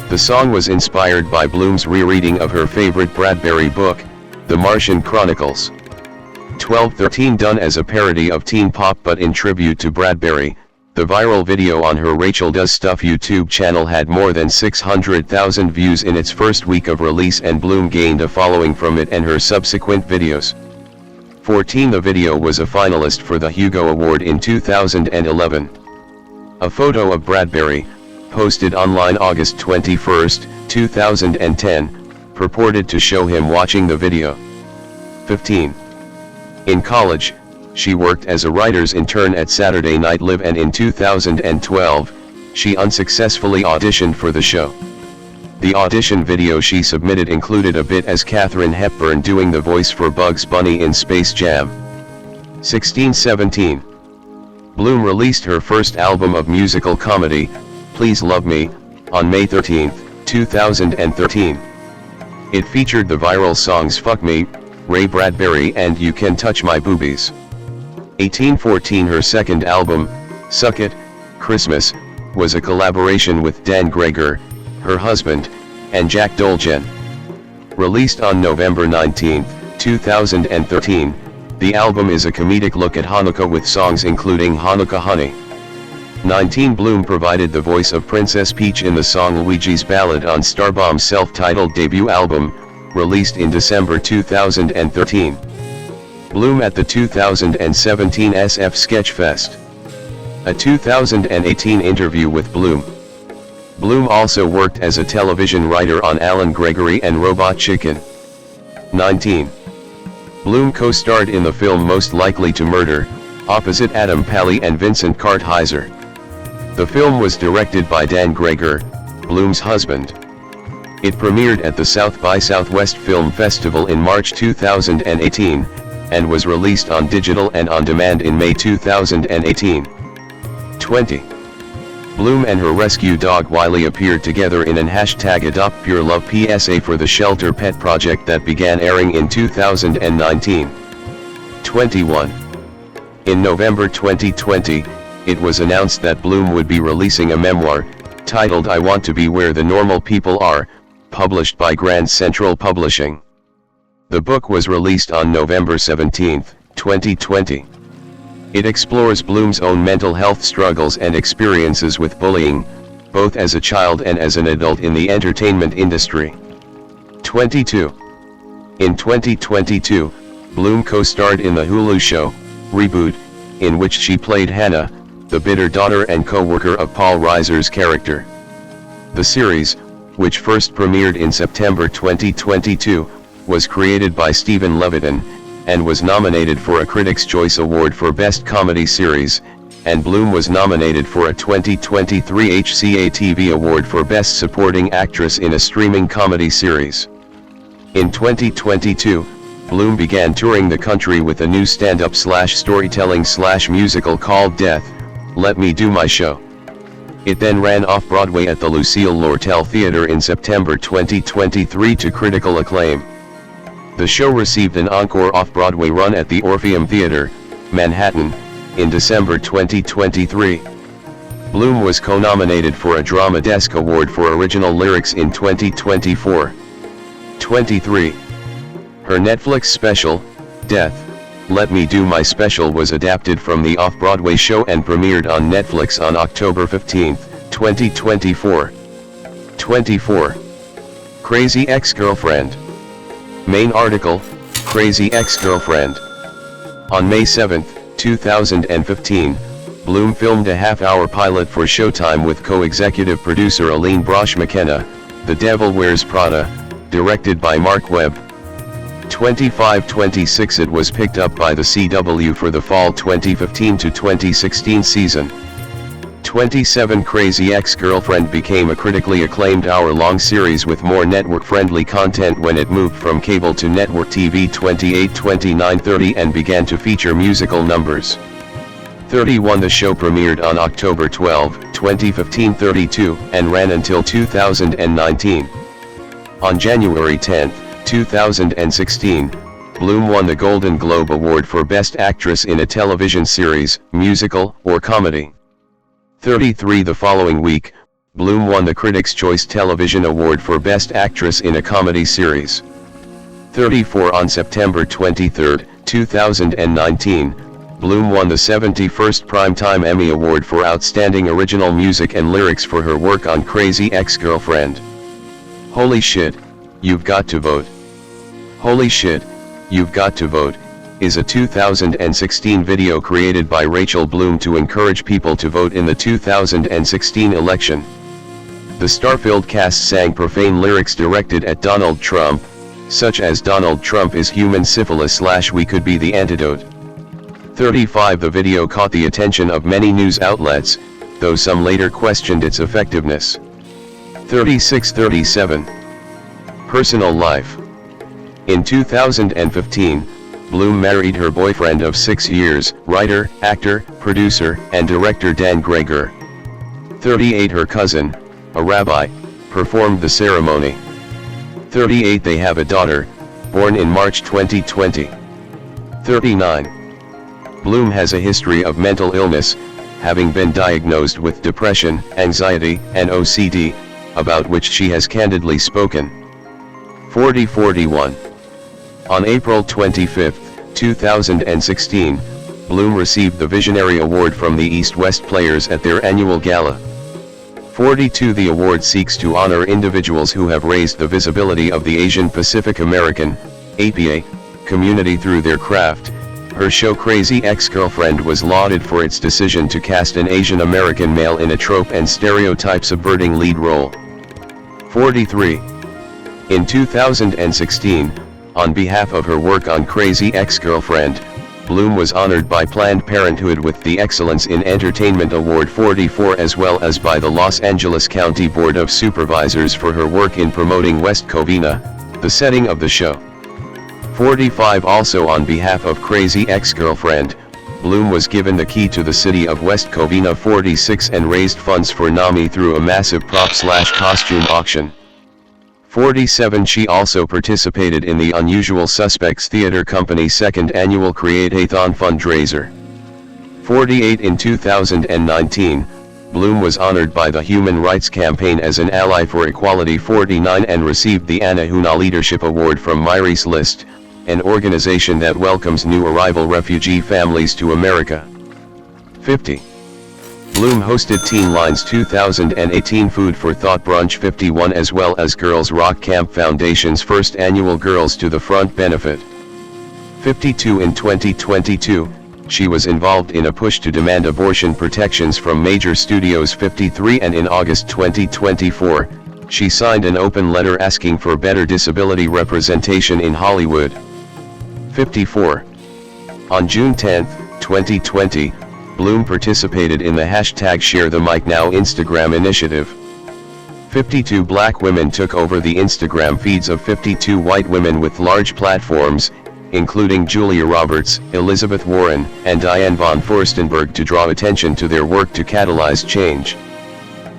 The song was inspired by Bloom's rereading of her favorite Bradbury book, The Martian Chronicles. 12. 13. Done as a parody of teen pop but in tribute to Bradbury, the viral video on her Rachel Does Stuff YouTube channel had more than 600,000 views in its first week of release and Bloom gained a following from it and her subsequent videos. 14. The video was a finalist for the Hugo Award in 2011. A photo of Bradbury, posted online August 21, 2010, purported to show him watching the video. 15. In college, she worked as a writer's intern at Saturday Night Live and in 2012, she unsuccessfully auditioned for the show. The audition video she submitted included a bit as Katharine Hepburn doing the voice for Bugs Bunny in Space Jam. 16-17. Bloom released her first album of musical comedy, Please Love Me, on May 13, 2013. It featured the viral songs Fuck Me, Ray Bradbury and You Can Touch My Boobies. 18-14. Her second album, Suck It, Christmas, was a collaboration with Dan Greger, her husband, and Jack Dolgen. Released on November 19, 2013, the album is a comedic look at Hanukkah with songs including Hanukkah Honey. 19. Bloom provided the voice of Princess Peach in the song Luigi's Ballad on Starbomb's self-titled debut album, released in December 2013. Bloom at the 2017 SF Sketchfest. A 2018 interview with Bloom. Bloom also worked as a television writer on Alan Gregory and Robot Chicken. 19. Bloom co-starred in the film Most Likely to Murder, opposite Adam Pally and Vincent Kartheiser. The film was directed by Dan Greger, Bloom's husband. It premiered at the South by Southwest Film Festival in March 2018, and was released on digital and on demand in May 2018. 20. Bloom and her rescue dog Wiley appeared together in an #Adopt Pure Love PSA for the Shelter Pet Project that began airing in 2019. 21. In November 2020, it was announced that Bloom would be releasing a memoir, titled I Want to Be Where the Normal People Are, published by Grand Central Publishing. The book was released on November 17, 2020. It explores Bloom's own mental health struggles and experiences with bullying, both as a child and as an adult in the entertainment industry. 22. In 2022, Bloom co-starred in the Hulu show, Reboot, in which she played Hannah, the bitter daughter and co-worker of Paul Reiser's character. The series, which first premiered in September 2022, was created by Stephen Levitan, and was nominated for a Critics' Choice Award for Best Comedy Series, and Bloom was nominated for a 2023 HCA TV Award for Best Supporting Actress in a Streaming Comedy Series. In 2022, Bloom began touring the country with a new stand-up/storytelling/musical called Death, Let Me Do My Show. It then ran off-Broadway at the Lucille Lortel Theater in September 2023 to critical acclaim. The show received an encore off-Broadway run at the Orpheum Theater, Manhattan, in December 2023. Bloom was co-nominated for a Drama Desk Award for Original Lyrics in 2024. 23. Her Netflix special, Death, Let Me Do My Special was adapted from the off-Broadway show and premiered on Netflix on October 15, 2024. 24. Crazy Ex-Girlfriend. Main article, Crazy Ex-Girlfriend. On May 7, 2015, Bloom filmed a half-hour pilot for Showtime with co-executive producer Aline Brosh McKenna, The Devil Wears Prada, directed by Mark Webb. 25-26 It was picked up by the CW for the fall 2015 to 2016 season. 27 Crazy Ex-Girlfriend became a critically acclaimed hour-long series with more network-friendly content when it moved from cable to network TV 28-29-30 and began to feature musical numbers. 31 The show premiered on October 12, 2015 32, and ran until 2019. On January 10, 2016, Bloom won the Golden Globe Award for Best Actress in a Television Series, Musical, or Comedy. 33 The following week, Bloom won the Critics' Choice Television Award for Best Actress in a Comedy Series. 34 On September 23, 2019, Bloom won the 71st Primetime Emmy Award for Outstanding Original Music and Lyrics for her work on Crazy Ex-Girlfriend. Holy Shit, You've Got to Vote. Holy Shit, You've Got to Vote is a 2016 video created by Rachel Bloom to encourage people to vote in the 2016 election. The star-filled cast sang profane lyrics directed at Donald Trump, such as Donald Trump is human syphilis / we could be the antidote. 35 The video caught the attention of many news outlets, though some later questioned its effectiveness. 36-37 Personal life. In 2015, Bloom married her boyfriend of 6 years, writer, actor, producer, and director Dan Greger. 38 Her cousin, a rabbi, performed the ceremony. 38 They have a daughter, born in March 2020. 39 Bloom has a history of mental illness, having been diagnosed with depression, anxiety, and OCD, about which she has candidly spoken. 40-41 On April 25, 2016, Bloom received the Visionary Award from the East-West Players at their annual gala. 42 The award seeks to honor individuals who have raised the visibility of the Asian Pacific American, APA, community through their craft. Her show Crazy Ex-Girlfriend was lauded for its decision to cast an Asian American male in a trope and stereotype subverting lead role. 43 In 2016, on behalf of her work on Crazy Ex-Girlfriend, Bloom was honored by Planned Parenthood with the Excellence in Entertainment Award 44 as well as by the Los Angeles County Board of Supervisors for her work in promoting West Covina, the setting of the show. 45 Also on behalf of Crazy Ex-Girlfriend, Bloom was given the key to the city of West Covina 46 and raised funds for NAMI through a massive prop/costume auction. 47 She also participated in the Unusual Suspects Theater Company's second annual Create-A-thon fundraiser. 48 In 2019, Bloom was honored by the Human Rights Campaign as an ally for equality. 49 And received the Anna Huna Leadership Award from Myris List, an organization that welcomes new arrival refugee families to America. 50. Bloom hosted Teen Line's 2018 Food for Thought Brunch. 51 As well as Girls Rock Camp Foundation's first annual Girls to the Front benefit. 52 In 2022, she was involved in a push to demand abortion protections from major studios. 53 And in August 2024, she signed an open letter asking for better disability representation in Hollywood. 54. On June 10, 2020, Bloom participated in the #ShareTheMicNow Instagram initiative. 52 Black women took over the Instagram feeds of 52 white women with large platforms, including Julia Roberts, Elizabeth Warren, and Diane von Furstenberg, to draw attention to their work to catalyze change.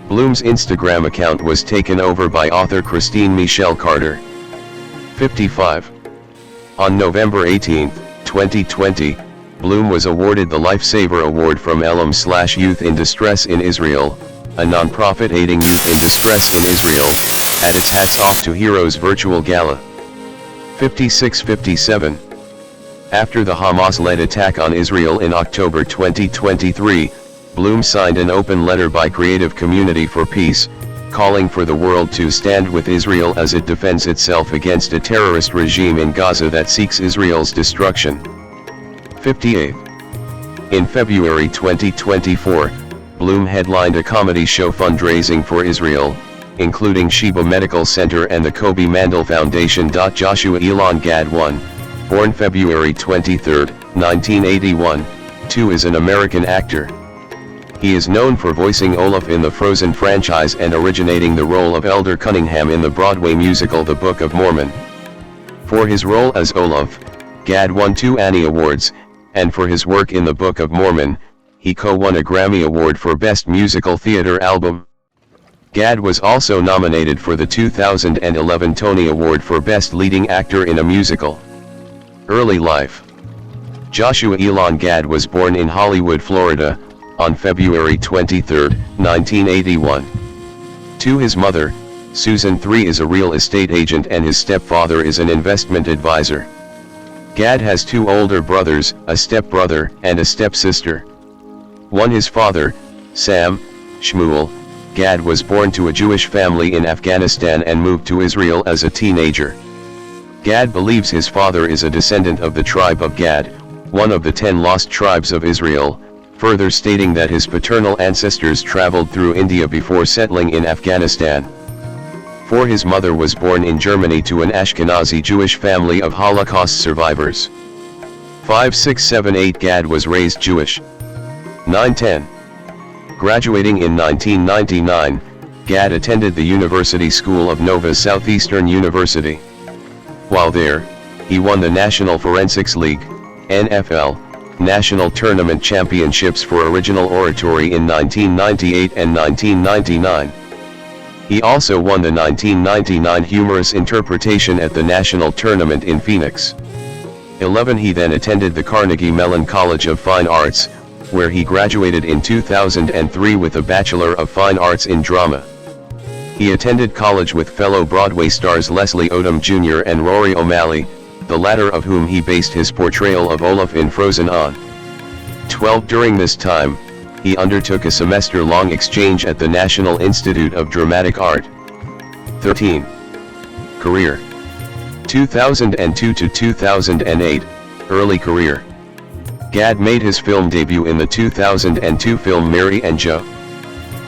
Bloom's Instagram account was taken over by author Christine Michelle Carter. 55. On November 18, 2020, Bloom was awarded the Lifesaver Award from Elam/Youth in Distress in Israel, a non-profit aiding youth in distress in Israel, at its Hats Off to Heroes virtual gala. 56-57. After the Hamas-led attack on Israel in October 2023, Bloom signed an open letter by Creative Community for Peace, calling for the world to stand with Israel as it defends itself against a terrorist regime in Gaza that seeks Israel's destruction. 58. In February 2024, Bloom headlined a comedy show fundraising for Israel, including Sheba Medical Center and the Kobe Mandel Foundation. Joshua Elon Gad 1, born February 23, 1981, 2 is an American actor. He is known for voicing Olaf in the Frozen franchise and originating the role of Elder Cunningham in the Broadway musical The Book of Mormon. For his role as Olaf, Gad won 2 Annie Awards, and for his work in The Book of Mormon, he co-won a Grammy Award for Best Musical Theater Album. Gad was also nominated for the 2011 Tony Award for Best Leading Actor in a Musical. Early life. Joshua Elon Gad was born in Hollywood, Florida, on February 23, 1981. To his mother, Susan III is a real estate agent and his stepfather is an investment advisor. Gad has 2 older brothers, a stepbrother and a stepsister. His father, Sam Shmuel Gad, was born to a Jewish family in Afghanistan and moved to Israel as a teenager. Gad believes his father is a descendant of the tribe of Gad, one of the 10 lost tribes of Israel, further stating that his paternal ancestors traveled through India before settling in Afghanistan. For his mother was born in Germany to an Ashkenazi Jewish family of Holocaust survivors. 5, 6, 7, 8 Gad was raised Jewish. 9, 10. Graduating in 1999, Gad attended the University School of Nova Southeastern University. While there, he won the National Forensics League, NFL, National Tournament Championships for Original Oratory in 1998 and 1999. He also won the 1999 Humorous Interpretation at the National Tournament in Phoenix. 11 He then attended the Carnegie Mellon College of Fine Arts, where he graduated in 2003 with a Bachelor of Fine Arts in Drama. He attended college with fellow Broadway stars Leslie Odom Jr. and Rory O'Malley, the latter of whom he based his portrayal of Olaf in Frozen on. 12 During this time, he undertook a semester-long exchange at the National Institute of Dramatic Art. 13. Career. 2002 to 2008, early career. Gad made his film debut in the 2002 film Mary and Joe.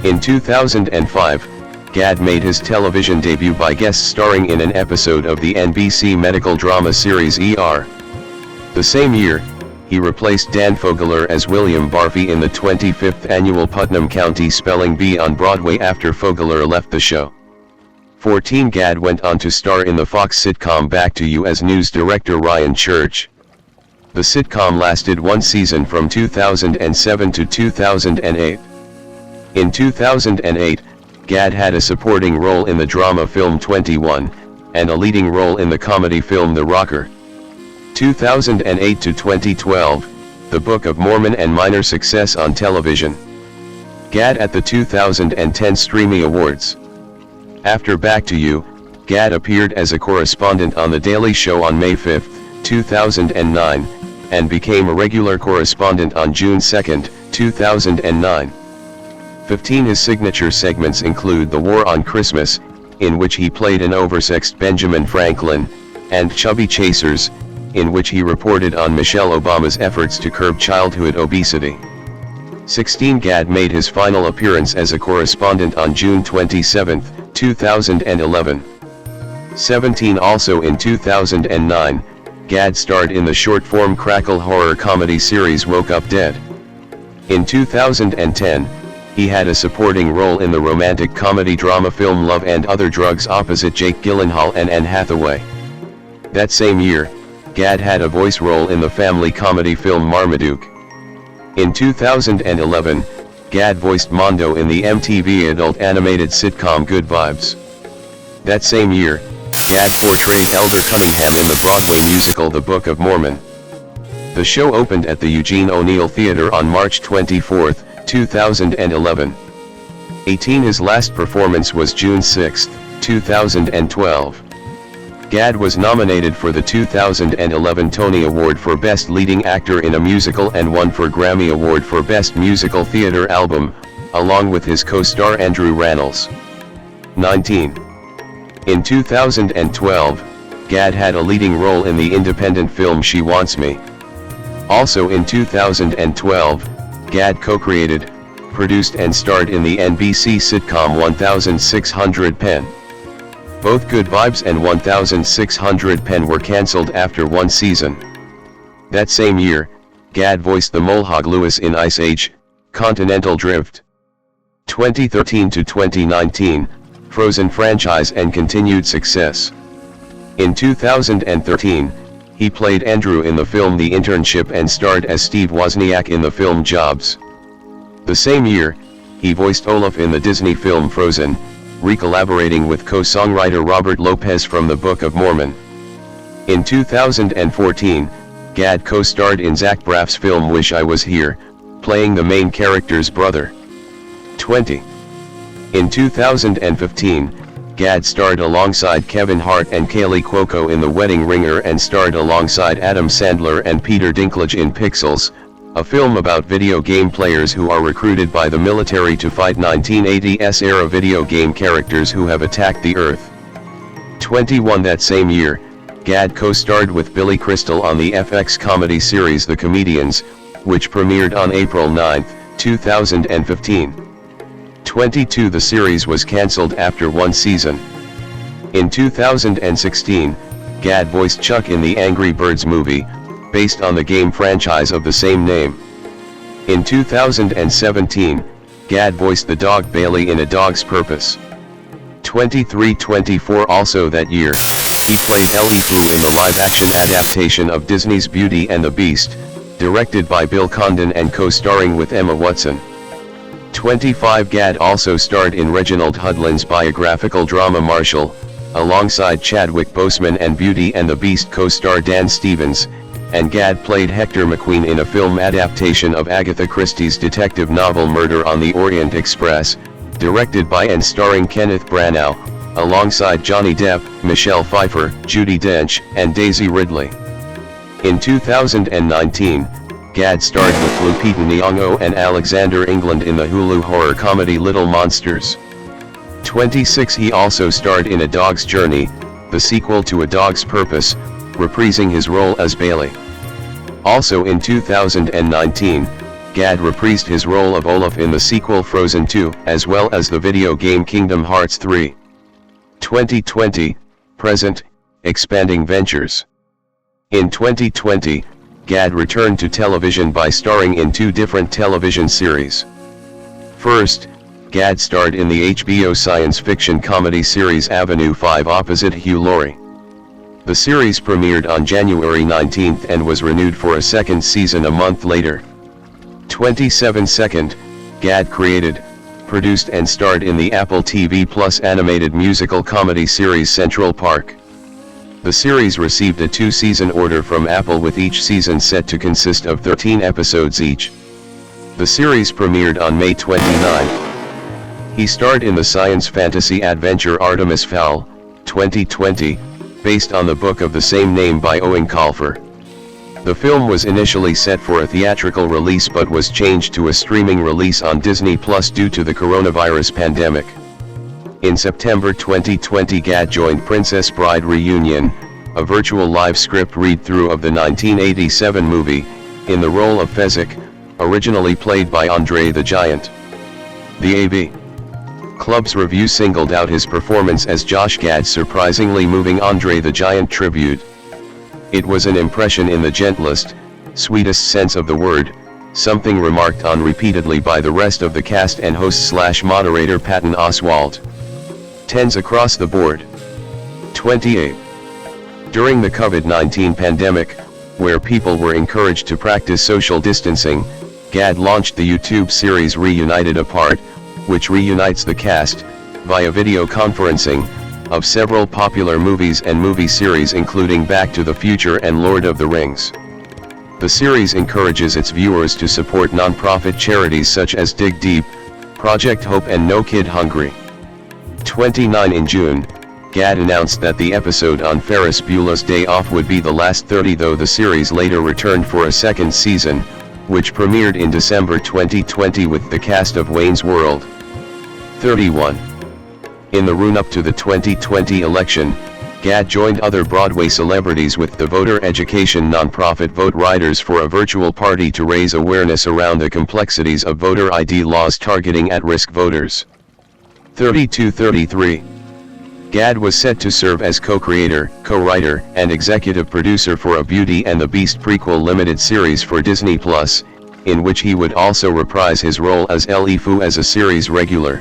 In 2005, Gad made his television debut by guest starring in an episode of the NBC medical drama series ER. The same year, he replaced Dan Fogler as William Barfy in the 25th annual Putnam County Spelling Bee on Broadway after Fogler left the show. 14 Gad went on to star in the Fox sitcom Back to You as news director Ryan Church. The sitcom lasted 1 season from 2007 to 2008. In 2008, Gad had a supporting role in the drama film 21, and a leading role in the comedy film The Rocker. 2008 to 2012, The Book of Mormon and minor success on television. Gad at the 2010 Streamy Awards. After Back to You, Gad appeared as a correspondent on The Daily Show on May 5, 2009, and became a regular correspondent on June 2, 2009. 15 His signature segments include The War on Christmas, in which he played an oversexed Benjamin Franklin, and Chubby Chasers, in which he reported on Michelle Obama's efforts to curb childhood obesity. 16 Gad made his final appearance as a correspondent on June 27, 2011. 17 Also in 2009, Gad starred in the short-form crackle horror comedy series Woke Up Dead. In 2010, he had a supporting role in the romantic comedy drama film Love and Other Drugs opposite Jake Gyllenhaal and Anne Hathaway. That same year, Gad had a voice role in the family comedy film Marmaduke. In 2011, Gad voiced Mondo in the MTV adult animated sitcom Good Vibes. That same year, Gad portrayed Elder Cunningham in the Broadway musical The Book of Mormon. The show opened at the Eugene O'Neill Theater on March 24, 2011. 18 His last performance was June 6, 2012. Gad was nominated for the 2011 Tony Award for Best Leading Actor in a Musical and won for Grammy Award for Best Musical Theater Album, along with his co-star Andrew Rannells. 19. In 2012, Gad had a leading role in the independent film She Wants Me. Also in 2012, Gad co-created, produced and starred in the NBC sitcom 1600 Pen. Both Good Vibes and 1600 Pen were cancelled after one season. That same year, Gad voiced the Mulhog Lewis in Ice Age, Continental Drift. 2013 to 2019, Frozen franchise and continued success. In 2013, he played Andrew in the film The Internship and starred as Steve Wozniak in the film Jobs. The same year, he voiced Olaf in the Disney film Frozen, re-collaborating with co-songwriter Robert Lopez from The Book of Mormon. In 2014, Gad co-starred in Zach Braff's film Wish I Was Here, playing the main character's brother. 20. In 2015, Gad starred alongside Kevin Hart and Kaylee Cuoco in The Wedding Ringer and starred alongside Adam Sandler and Peter Dinklage in Pixels, a film about video game players who are recruited by the military to fight 1980s-era video game characters who have attacked the Earth. 21 That same year, Gad co-starred with Billy Crystal on the FX comedy series The Comedians, which premiered on April 9, 2015. 22 The series was cancelled after one season. In 2016, Gad voiced Chuck in the Angry Birds movie, based on the game franchise of the same name. In 2017, Gad voiced the dog Bailey in A Dog's Purpose. 23-24 Also that year, he played Ellie Pooh in the live-action adaptation of Disney's Beauty and the Beast, directed by Bill Condon and co-starring with Emma Watson. 25 Gad also starred in Reginald Hudlin's biographical drama Marshall, alongside Chadwick Boseman and Beauty and the Beast co-star Dan Stevens, and Gad played Hector McQueen in a film adaptation of Agatha Christie's detective novel Murder on the Orient Express, directed by and starring Kenneth Branagh, alongside Johnny Depp, Michelle Pfeiffer, Judi Dench, and Daisy Ridley. In 2019, Gad starred with Lupita Nyong'o and Alexander England in the Hulu horror comedy Little Monsters. 26 He also starred in A Dog's Journey, the sequel to A Dog's Purpose, reprising his role as Bailey. Also in 2019, Gad reprised his role of Olaf in the sequel Frozen 2, as well as the video game Kingdom Hearts 3. 2020, present, expanding ventures. In 2020, Gad returned to television by starring in two different television series. First, Gad starred in the HBO science fiction comedy series Avenue 5 opposite Hugh Laurie. The series premiered on January 19 and was renewed for a second season a month later. 27 Gad created, produced and starred in the Apple TV Plus animated musical comedy series Central Park. The series received a 2-season order from Apple, with each season set to consist of 13 episodes each. The series premiered on May 29. He starred in the science fantasy adventure Artemis Fowl, 2020, based on the book of the same name by Owen Colfer. The film was initially set for a theatrical release but was changed to a streaming release on Disney Plus due to the coronavirus pandemic. In September 2020, Gad joined Princess Bride Reunion, a virtual live script read-through of the 1987 movie, in the role of Fezzik, originally played by Andre the Giant. The AV Club's review singled out his performance as Josh Gad's surprisingly moving Andre the Giant tribute. It was an impression in the gentlest, sweetest sense of the word, something remarked on repeatedly by the rest of the cast and host/moderator Patton Oswalt. 10s across the board. 28. During the COVID-19 pandemic, where people were encouraged to practice social distancing, Gad launched the YouTube series Reunited Apart, which reunites the cast, via video conferencing, of several popular movies and movie series including Back to the Future and Lord of the Rings. The series encourages its viewers to support non-profit charities such as Dig Deep, Project Hope and No Kid Hungry. 29. In June, Gad announced that the episode on Ferris Bueller's Day Off would be the last 30, though the series later returned for a second season, which premiered in December 2020 with the cast of Wayne's World. 31. In the run-up to the 2020 election, Gad joined other Broadway celebrities with the voter education nonprofit Vote Riders for a virtual party to raise awareness around the complexities of voter ID laws targeting at-risk voters. 32-33. Gad was set to serve as co-creator, co-writer, and executive producer for a Beauty and the Beast prequel limited series for Disney Plus, in which he would also reprise his role as Fu as a series regular.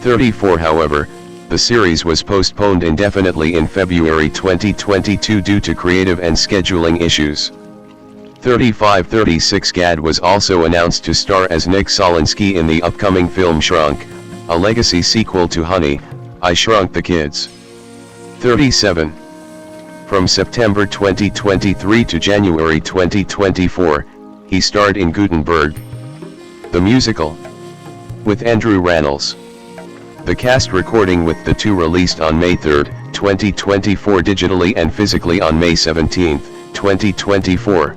34. However, the series was postponed indefinitely in February 2022 due to creative and scheduling issues. 35-36. Gad was also announced to star as Nick Solinsky in the upcoming film Shrunk, a legacy sequel to Honey, I Shrunk the Kids. 37. From September 2023 to January 2024, he starred in Gutenberg, the musical, with Andrew Rannells. The cast recording with the two released on May 3, 2024 digitally and physically on May 17, 2024.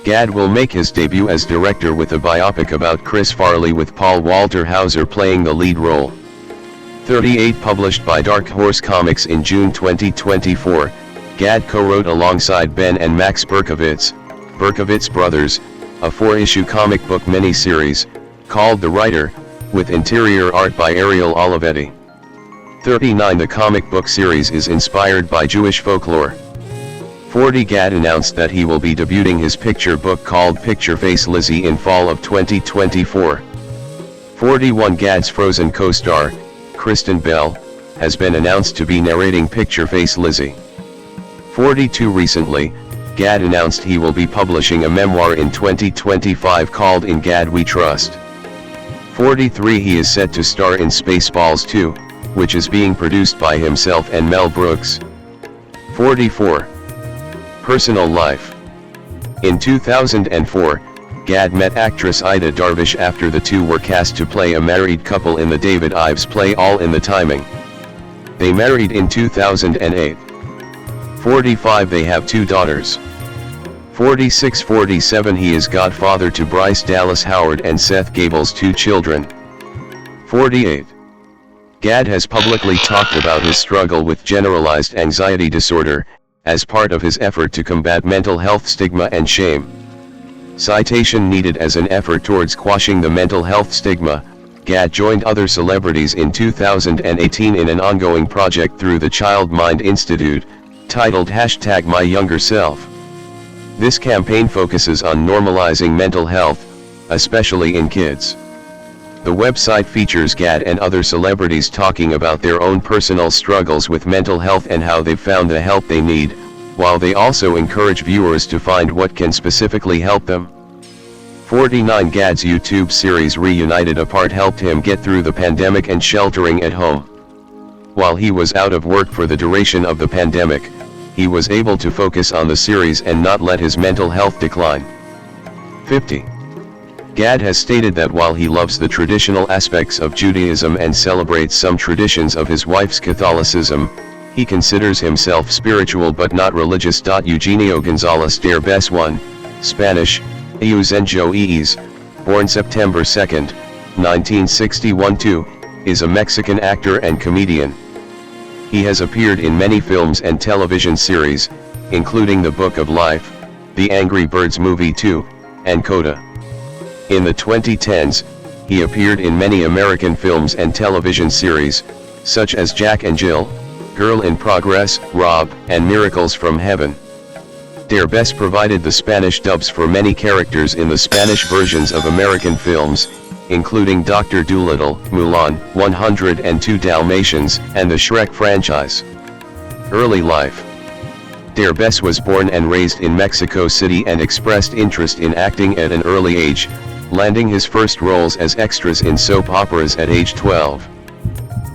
Gad will make his debut as director with a biopic about Chris Farley with Paul Walter Hauser playing the lead role. 38. Published by Dark Horse Comics in June 2024, Gad co-wrote alongside Ben and Max Berkowitz, Berkowitz Brothers, a 4-issue comic book miniseries, called The Writer, with interior art by Ariel Olivetti. 39. The comic book series is inspired by Jewish folklore. 40. Gad announced that he will be debuting his picture book called Picture Face Lizzie in fall of 2024. 41. Gad's Frozen co-star, Kristen Bell, has been announced to be narrating Picture Face Lizzie. 42. Recently, Gad announced he will be publishing a memoir in 2025 called In Gad We Trust. 43. He is set to star in Spaceballs 2, which is being produced by himself and Mel Brooks. 44. Personal life. In 2004, Gad met actress Ida Darvish after the two were cast to play a married couple in the David Ives play All in the Timing. They married in 2008. 45. They have 2 daughters. 46-47. He is godfather to Bryce Dallas Howard and Seth Gable's 2 children. 48. Gad has publicly talked about his struggle with generalized anxiety disorder, as part of his effort to combat mental health stigma and shame. Citation needed. As an effort towards quashing the mental health stigma, Gad joined other celebrities in 2018 in an ongoing project through the Child Mind Institute, titled #MyYoungerSelf. This campaign focuses on normalizing mental health, especially in kids. The website features Gad and other celebrities talking about their own personal struggles with mental health and how they've found the help they need, while they also encourage viewers to find what can specifically help them. 49. Gad's YouTube series Reunited Apart helped him get through the pandemic and sheltering at home. While he was out of work for the duration of the pandemic, he was able to focus on the series and not let his mental health decline. 50. Gad has stated that while he loves the traditional aspects of Judaism and celebrates some traditions of his wife's Catholicism, he considers himself spiritual but not religious. Eugenio Gonzalez Derbez 1, Spanish, Eugenio, born September 2, 1961 is a Mexican actor and comedian. He has appeared in many films and television series, including The Book of Life, The Angry Birds Movie 2, and Coda. In the 2010s, he appeared in many American films and television series, such as Jack and Jill, Girl in Progress, Rob, and Miracles from Heaven. Derbez provided the Spanish dubs for many characters in the Spanish versions of American films, including Dr. Dolittle, Mulan, 102 Dalmatians, and the Shrek franchise. Early life. Derbez was born and raised in Mexico City and expressed interest in acting at an early age, landing his first roles as extras in soap operas at age 12.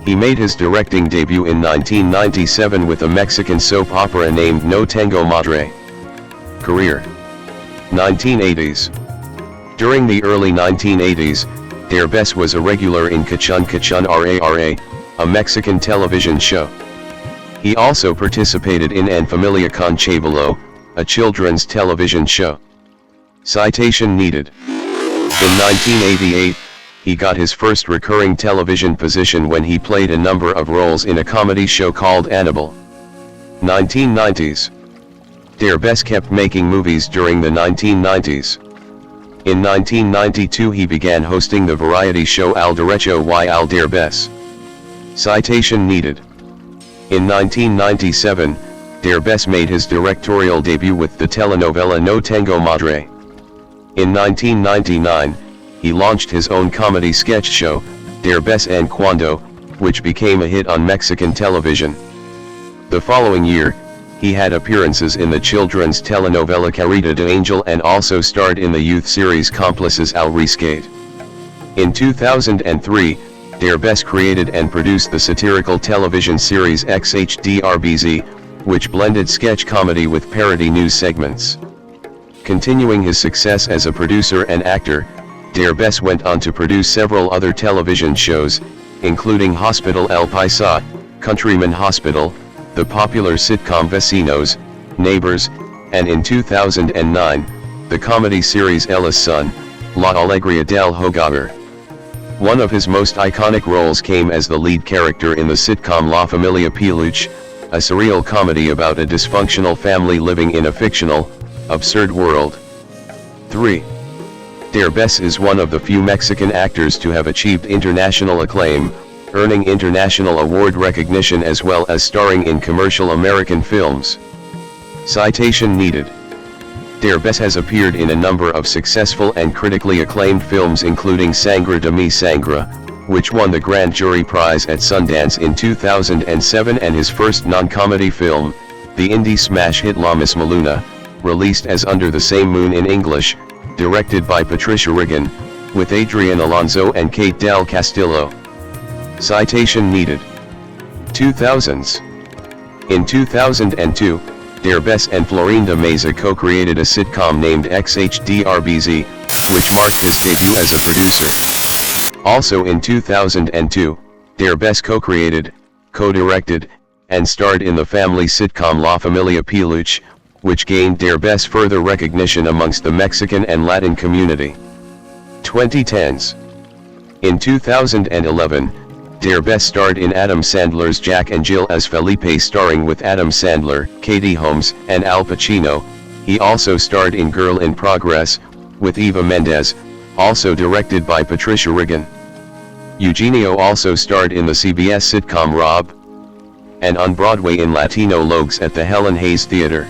He made his directing debut in 1997 with a Mexican soap opera named No Tengo Madre. Career. 1980s. During the early 1980s, Derbez was a regular in Cachun Cachun Rara, a Mexican television show. He also participated in En Familia con Chabelo, a children's television show. Citation needed. In 1988, he got his first recurring television position when he played a number of roles in a comedy show called Annabelle. 1990s. Derbez kept making movies during the 1990s. In 1992 he began hosting the variety show Al Derecho y Al Derbez. Citation needed. In 1997, Derbez made his directorial debut with the telenovela No Tengo Madre. In 1999, he launched his own comedy sketch show, Derbez en Cuando, which became a hit on Mexican television. The following year, he had appearances in the children's telenovela Carita de Angel and also starred in the youth series Cómplices al Rescate. In 2003, Derbez created and produced the satirical television series XHDRBZ, which blended sketch comedy with parody news segments. Continuing his success as a producer and actor, Derbez went on to produce several other television shows, including Hospital El Paisa, Countryman Hospital, the popular sitcom Vecinos, Neighbors, and in 2009, the comedy series Ella's Son, La Alegría del Hogar. One of his most iconic roles came as the lead character in the sitcom La Familia Peluche, a surreal comedy about a dysfunctional family living in a fictional, absurd world. 3. Derbez is one of the few Mexican actors to have achieved international acclaim, earning international award recognition as well as starring in commercial American films. Citation needed. Derbez has appeared in a number of successful and critically acclaimed films including Sangre de mi Sangre, which won the Grand Jury Prize at Sundance in 2007, and his first non-comedy film, the indie smash hit La Misma Luna, released as Under the Same Moon in English, directed by Patricia Riggin, with Adrian Alonso and Kate Del Castillo. Citation needed. 2000s. In 2002, Derbez and Florinda Meza co-created a sitcom named XHDRBZ, which marked his debut as a producer. Also in 2002, Derbez co-created, co-directed, and starred in the family sitcom La Familia Peluche, which gained Derbez further recognition amongst the Mexican and Latin community. 2010s. In 2011, Derbez starred in Adam Sandler's Jack and Jill as Felipe, starring with Adam Sandler, Katie Holmes, and Al Pacino. He also starred in Girl in Progress, with Eva Mendes, also directed by Patricia Riggin. Eugenio also starred in the CBS sitcom Rob, and on Broadway in Latino Logs at the Helen Hayes Theater.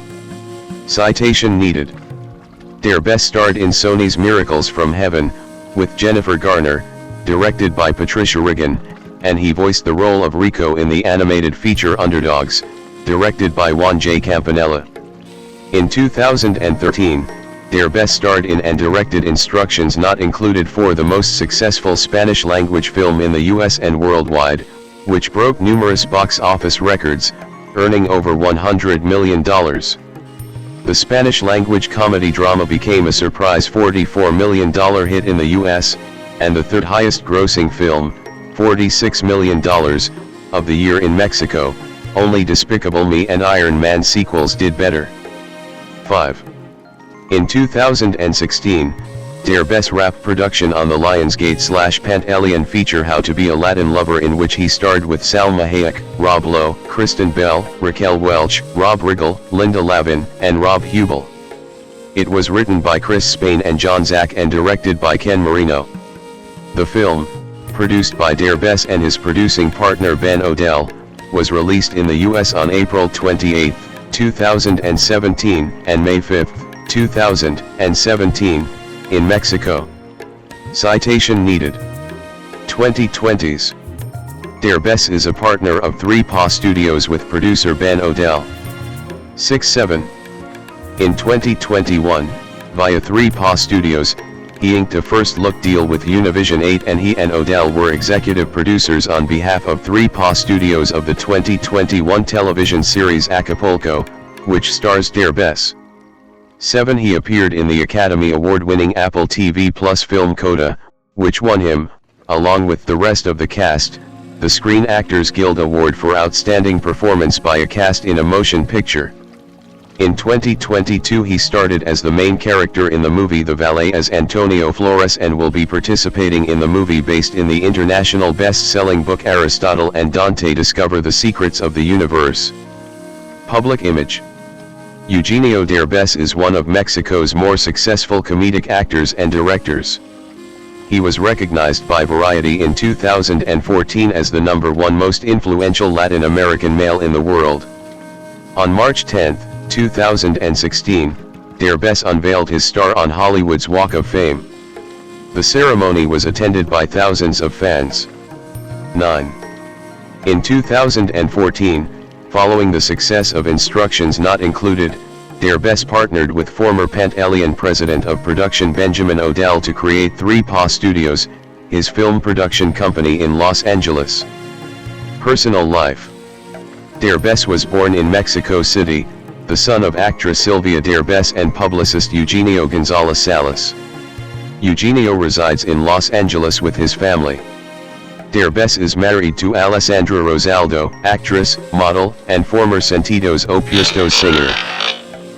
Citation needed. Derbez starred in Sony's Miracles from Heaven, with Jennifer Garner, directed by Patricia Riggin, and he voiced the role of Rico in the animated feature Underdogs, directed by Juan J. Campanella. In 2013, Derbez starred in and directed Instructions Not Included for the most successful Spanish-language film in the US and worldwide, which broke numerous box office records, earning over $100 million. The Spanish-language comedy drama became a surprise $44 million hit in the US, and the third highest grossing film, $46 million, of the year in Mexico. Only Despicable Me and Iron Man sequels did better. 5. In 2016, Derbez wrapped production on the Lionsgate/Pantelion feature How to Be a Latin Lover, in which he starred with Salma Hayek, Rob Lowe, Kristen Bell, Raquel Welch, Rob Riggle, Linda Lavin, and Rob Hubel. It was written by Chris Spain and John Zack and directed by Ken Marino. The film, produced by Derbez and his producing partner Ben Odell, was released in the US on April 28, 2017 and May 5, 2017, in Mexico. Citation needed. 2020s. Derbez is a partner of 3PA Studios with producer Ben Odell. 6-7. In 2021, via 3PA Studios, he inked a first-look deal with Univision 8, and he and Odell were executive producers on behalf of 3PA Studios of the 2021 television series Acapulco, which stars Derbez. 7. He appeared in the Academy Award-winning Apple TV Plus film Coda, which won him, along with the rest of the cast, the Screen Actors Guild Award for Outstanding Performance by a Cast in a Motion Picture. In 2022 he started as the main character in the movie The Valet as Antonio Flores, and will be participating in the movie based in the international best-selling book Aristotle and Dante Discover the Secrets of the Universe. Public image. Eugenio Derbez is one of Mexico's more successful comedic actors and directors. He was recognized by Variety in 2014 as the #1 most influential Latin American male in the world. On March 10, 2016, Derbez unveiled his star on Hollywood's Walk of Fame. The ceremony was attended by thousands of fans. 9. In 2014, following the success of Instructions Not Included, Derbez partnered with former Pantelion president of production Benjamin Odell to create 3PA Studios, his film production company in Los Angeles. Personal life. Derbez was born in Mexico City, the son of actress Sylvia Derbez and publicist Eugenio Gonzalez Salas. Eugenio resides in Los Angeles with his family. Derbez is married to Alessandra Rosaldo, actress, model, and former Sentidos Opuestos singer.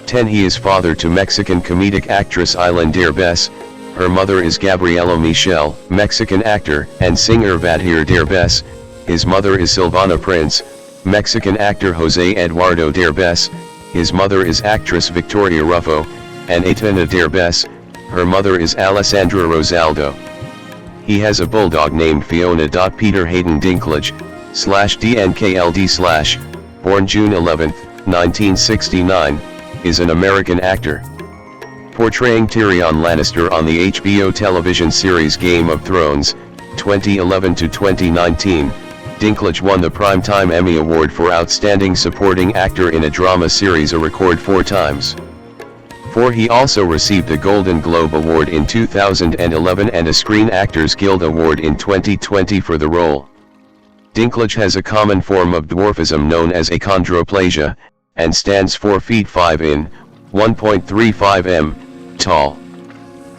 10. He is father to Mexican comedic actress Aileen Derbez. Her mother is Gabriela Michel, Mexican actor and singer Vadhir Derbez. His mother is Silvana Prince, Mexican actor Jose Eduardo Derbez. His mother is actress Victoria Ruffo, and Aitana Derbez. Her mother is Alessandra Rosaldo. He has a bulldog named Fiona. Peter Hayden Dinklage, /DNKLD/, born June 11, 1969, is an American actor. Portraying Tyrion Lannister on the HBO television series Game of Thrones, 2011 to 2019, Dinklage won the Primetime Emmy Award for Outstanding Supporting Actor in a Drama Series, a record 4 times. 4. He also received a Golden Globe Award in 2011 and a Screen Actors Guild Award in 2020 for the role. Dinklage has a common form of dwarfism known as achondroplasia, and stands 4 feet 5 in, 1.35 m, tall.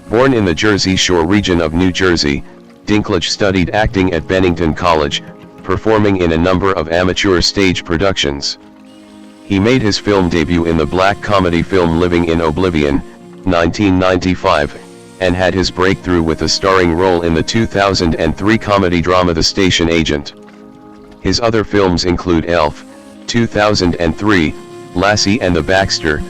Born in the Jersey Shore region of New Jersey, Dinklage studied acting at Bennington College, performing in a number of amateur stage productions. He made his film debut in the black comedy film Living in Oblivion, 1995, and had his breakthrough with a starring role in the 2003 comedy drama The Station Agent. His other films include Elf, 2003, Lassie and the Baxter,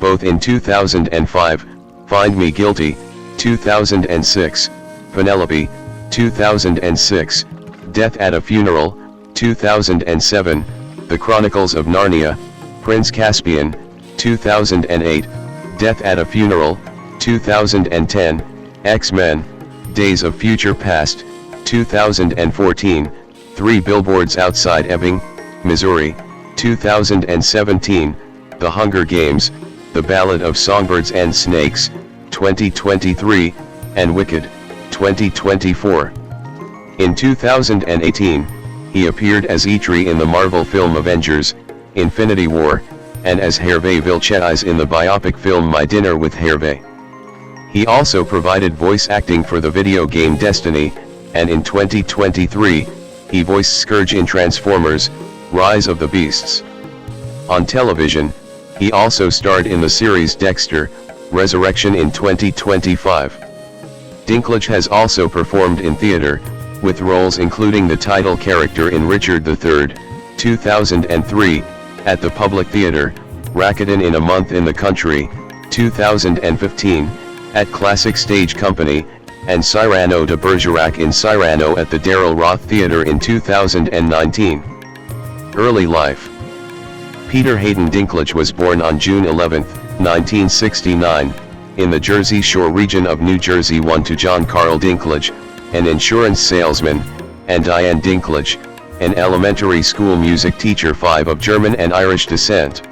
both in 2005, Find Me Guilty, 2006, Penelope, 2006, Death at a Funeral, 2007, The Chronicles of Narnia, Prince Caspian, 2008, Death at a Funeral, 2010, X-Men, Days of Future Past, 2014, 3 Billboards Outside Ebbing, Missouri, 2017, The Hunger Games, The Ballad of Songbirds and Snakes, 2023, and Wicked, 2024. In 2018, he appeared as Eitri in the Marvel film Avengers, Infinity War, and as Hervé Villechaize in the biopic film My Dinner with Hervé. He also provided voice acting for the video game Destiny, and in 2023, he voiced Scourge in Transformers: Rise of the Beasts. On television, he also starred in the series Dexter: Resurrection in 2025. Dinklage has also performed in theater, with roles including the title character in Richard III, 2003, at the Public Theatre, Rakuten in A Month in the Country, 2015, at Classic Stage Company, and Cyrano de Bergerac in Cyrano at the Daryl Roth Theatre in 2019. Early life. Peter Hayden Dinklage was born on June 11, 1969, in the Jersey Shore region of New Jersey to John Carl Dinklage, an insurance salesman, and Diane Dinklage, an elementary school music teacher, 5 of German and Irish descent.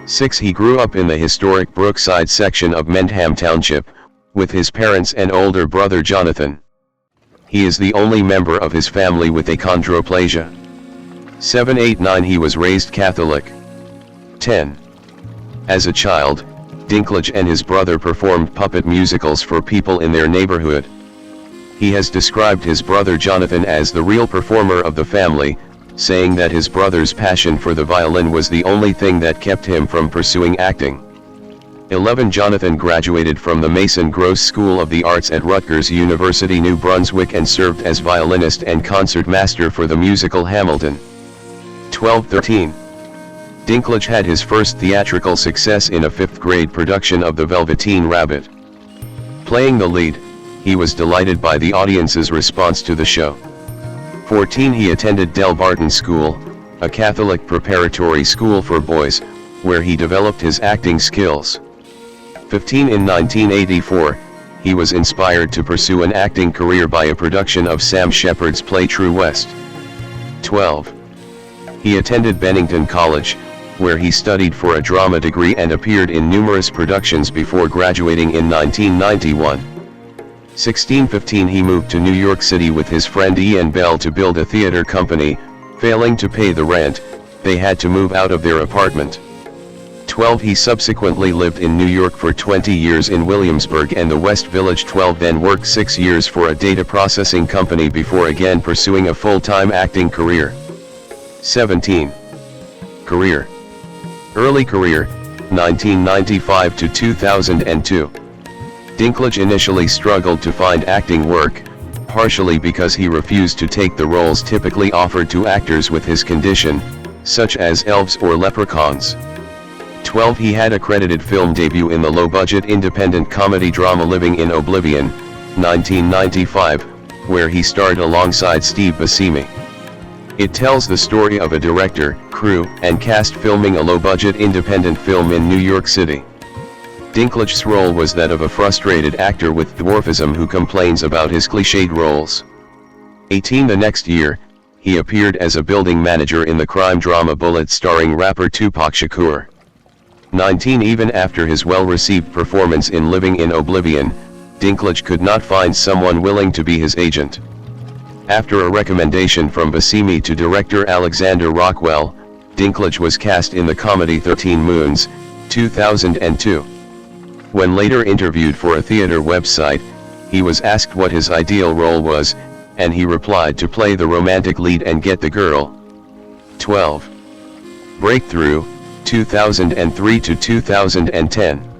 6. He grew up in the historic Brookside section of Mendham Township, with his parents and older brother Jonathan. He is the only member of his family with achondroplasia. 7, 8, 9. He was raised Catholic. 10. As a child, Dinklage and his brother performed puppet musicals for people in their neighborhood. He has described his brother Jonathan as the real performer of the family, saying that his brother's passion for the violin was the only thing that kept him from pursuing acting. 11. Jonathan graduated from the Mason Gross School of the Arts at Rutgers University, New Brunswick, and served as violinist and concert master for the musical Hamilton. 12. 13. Dinklage had his first theatrical success in a 5th-grade production of The Velveteen Rabbit. Playing the lead, he was delighted by the audience's response to the show. 14. He attended Del Barton School, a Catholic preparatory school for boys, where he developed his acting skills. 15. In 1984, he was inspired to pursue an acting career by a production of Sam Shepard's play True West. 12. He attended Bennington College, where he studied for a drama degree and appeared in numerous productions before graduating in 1991. 16. 15. He moved to New York City with his friend Ian Bell to build a theater company. Failing to pay the rent, they had to move out of their apartment. 12. He subsequently lived in New York for 20 years in Williamsburg and the West Village. 12. Then worked 6 years for a data processing company before again pursuing a full-time acting career. 17. Career. Early career, 1995 to 2002. Dinklage initially struggled to find acting work, partially because he refused to take the roles typically offered to actors with his condition, such as elves or leprechauns. 12. He had a credited film debut in the low-budget independent comedy drama Living in Oblivion, 1995, where he starred alongside Steve Buscemi. It tells the story of a director, crew, and cast filming a low-budget independent film in New York City. Dinklage's role was that of a frustrated actor with dwarfism who complains about his cliched roles. 18. The next year, he appeared as a building manager in the crime drama Bullet starring rapper Tupac Shakur. 19. Even after his well-received performance in Living in Oblivion, Dinklage could not find someone willing to be his agent. After a recommendation from Buscemi to director Alexander Rockwell, Dinklage was cast in the comedy 13 Moons, 2002. When later interviewed for a theater website, he was asked what his ideal role was, and he replied to play the romantic lead and get the girl. 12. Breakthrough, 2003 to 2010.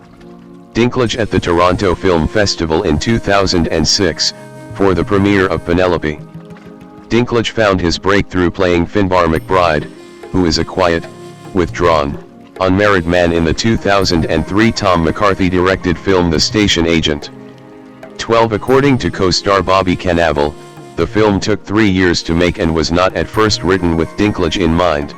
Dinklage at the Toronto Film Festival in 2006, for the premiere of Penelope. Dinklage found his breakthrough playing Finbar McBride, who is a quiet, withdrawn, unmarried man in the 2003 Tom McCarthy-directed film The Station Agent. 12. According to co-star Bobby Cannavale, the film took 3 years to make and was not at first written with Dinklage in mind.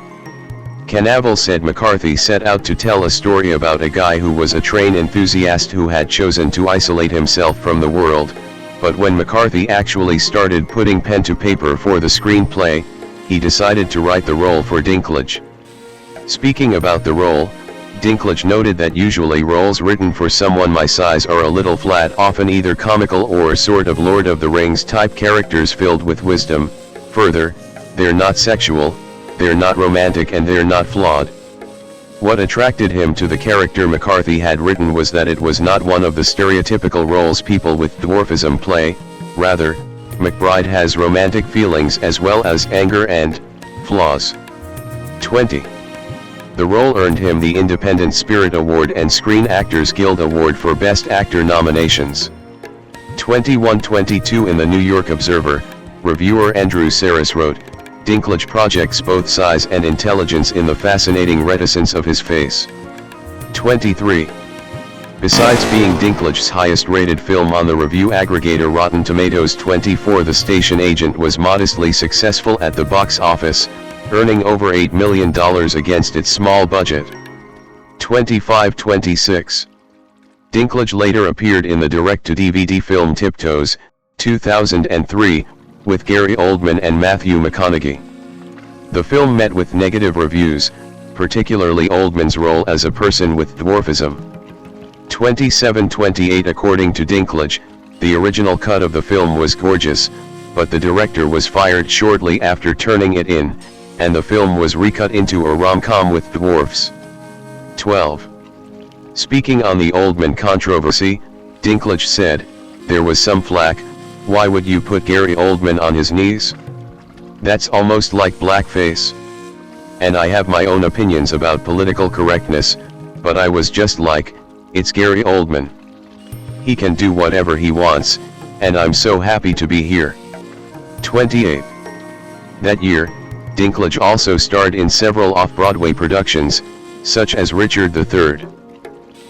Cannavale said McCarthy set out to tell a story about a guy who was a train enthusiast who had chosen to isolate himself from the world, but when McCarthy actually started putting pen to paper for the screenplay, he decided to write the role for Dinklage. Speaking about the role, Dinklage noted that usually roles written for someone my size are a little flat, often either comical or sort of Lord of the Rings type characters filled with wisdom. Further, they're not sexual, they're not romantic and they're not flawed. What attracted him to the character McCarthy had written was that it was not one of the stereotypical roles people with dwarfism play, rather, McBride has romantic feelings as well as anger and flaws. 20. The role earned him the Independent Spirit Award and Screen Actors Guild Award for Best Actor nominations. 21-22 In the New York Observer, reviewer Andrew Saris wrote, Dinklage projects both size and intelligence in the fascinating reticence of his face. 23. Besides being Dinklage's highest-rated film on the review aggregator Rotten Tomatoes 24, The Station Agent was modestly successful at the box office, earning over $8 million against its small budget. 25-26. Dinklage later appeared in the direct-to-DVD film Tiptoes, 2003, with Gary Oldman and Matthew McConaughey. The film met with negative reviews, particularly Oldman's role as a person with dwarfism. 27-28 According to Dinklage, the original cut of the film was gorgeous, but the director was fired shortly after turning it in, and the film was recut into a rom-com with dwarfs. 12. Speaking on the Oldman controversy, Dinklage said, "There was some flack, why would you put Gary Oldman on his knees? That's almost like blackface. And I have my own opinions about political correctness, but I was just like, it's Gary Oldman. He can do whatever he wants, and I'm so happy to be here." 28. That year, Dinklage also starred in several off-Broadway productions, such as Richard III.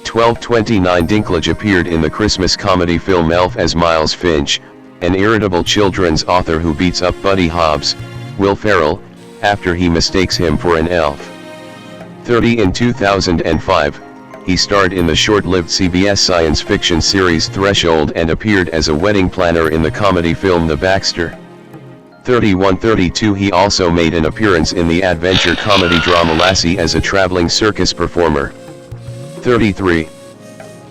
12-29 Dinklage appeared in the Christmas comedy film Elf as Miles Finch, an irritable children's author who beats up Buddy Hobbs, Will Ferrell, after he mistakes him for an elf. 30 In 2005, he starred in the short-lived CBS science fiction series Threshold and appeared as a wedding planner in the comedy film The Baxter. 31-32 He also made an appearance in the adventure comedy drama Lassie as a traveling circus performer. 33.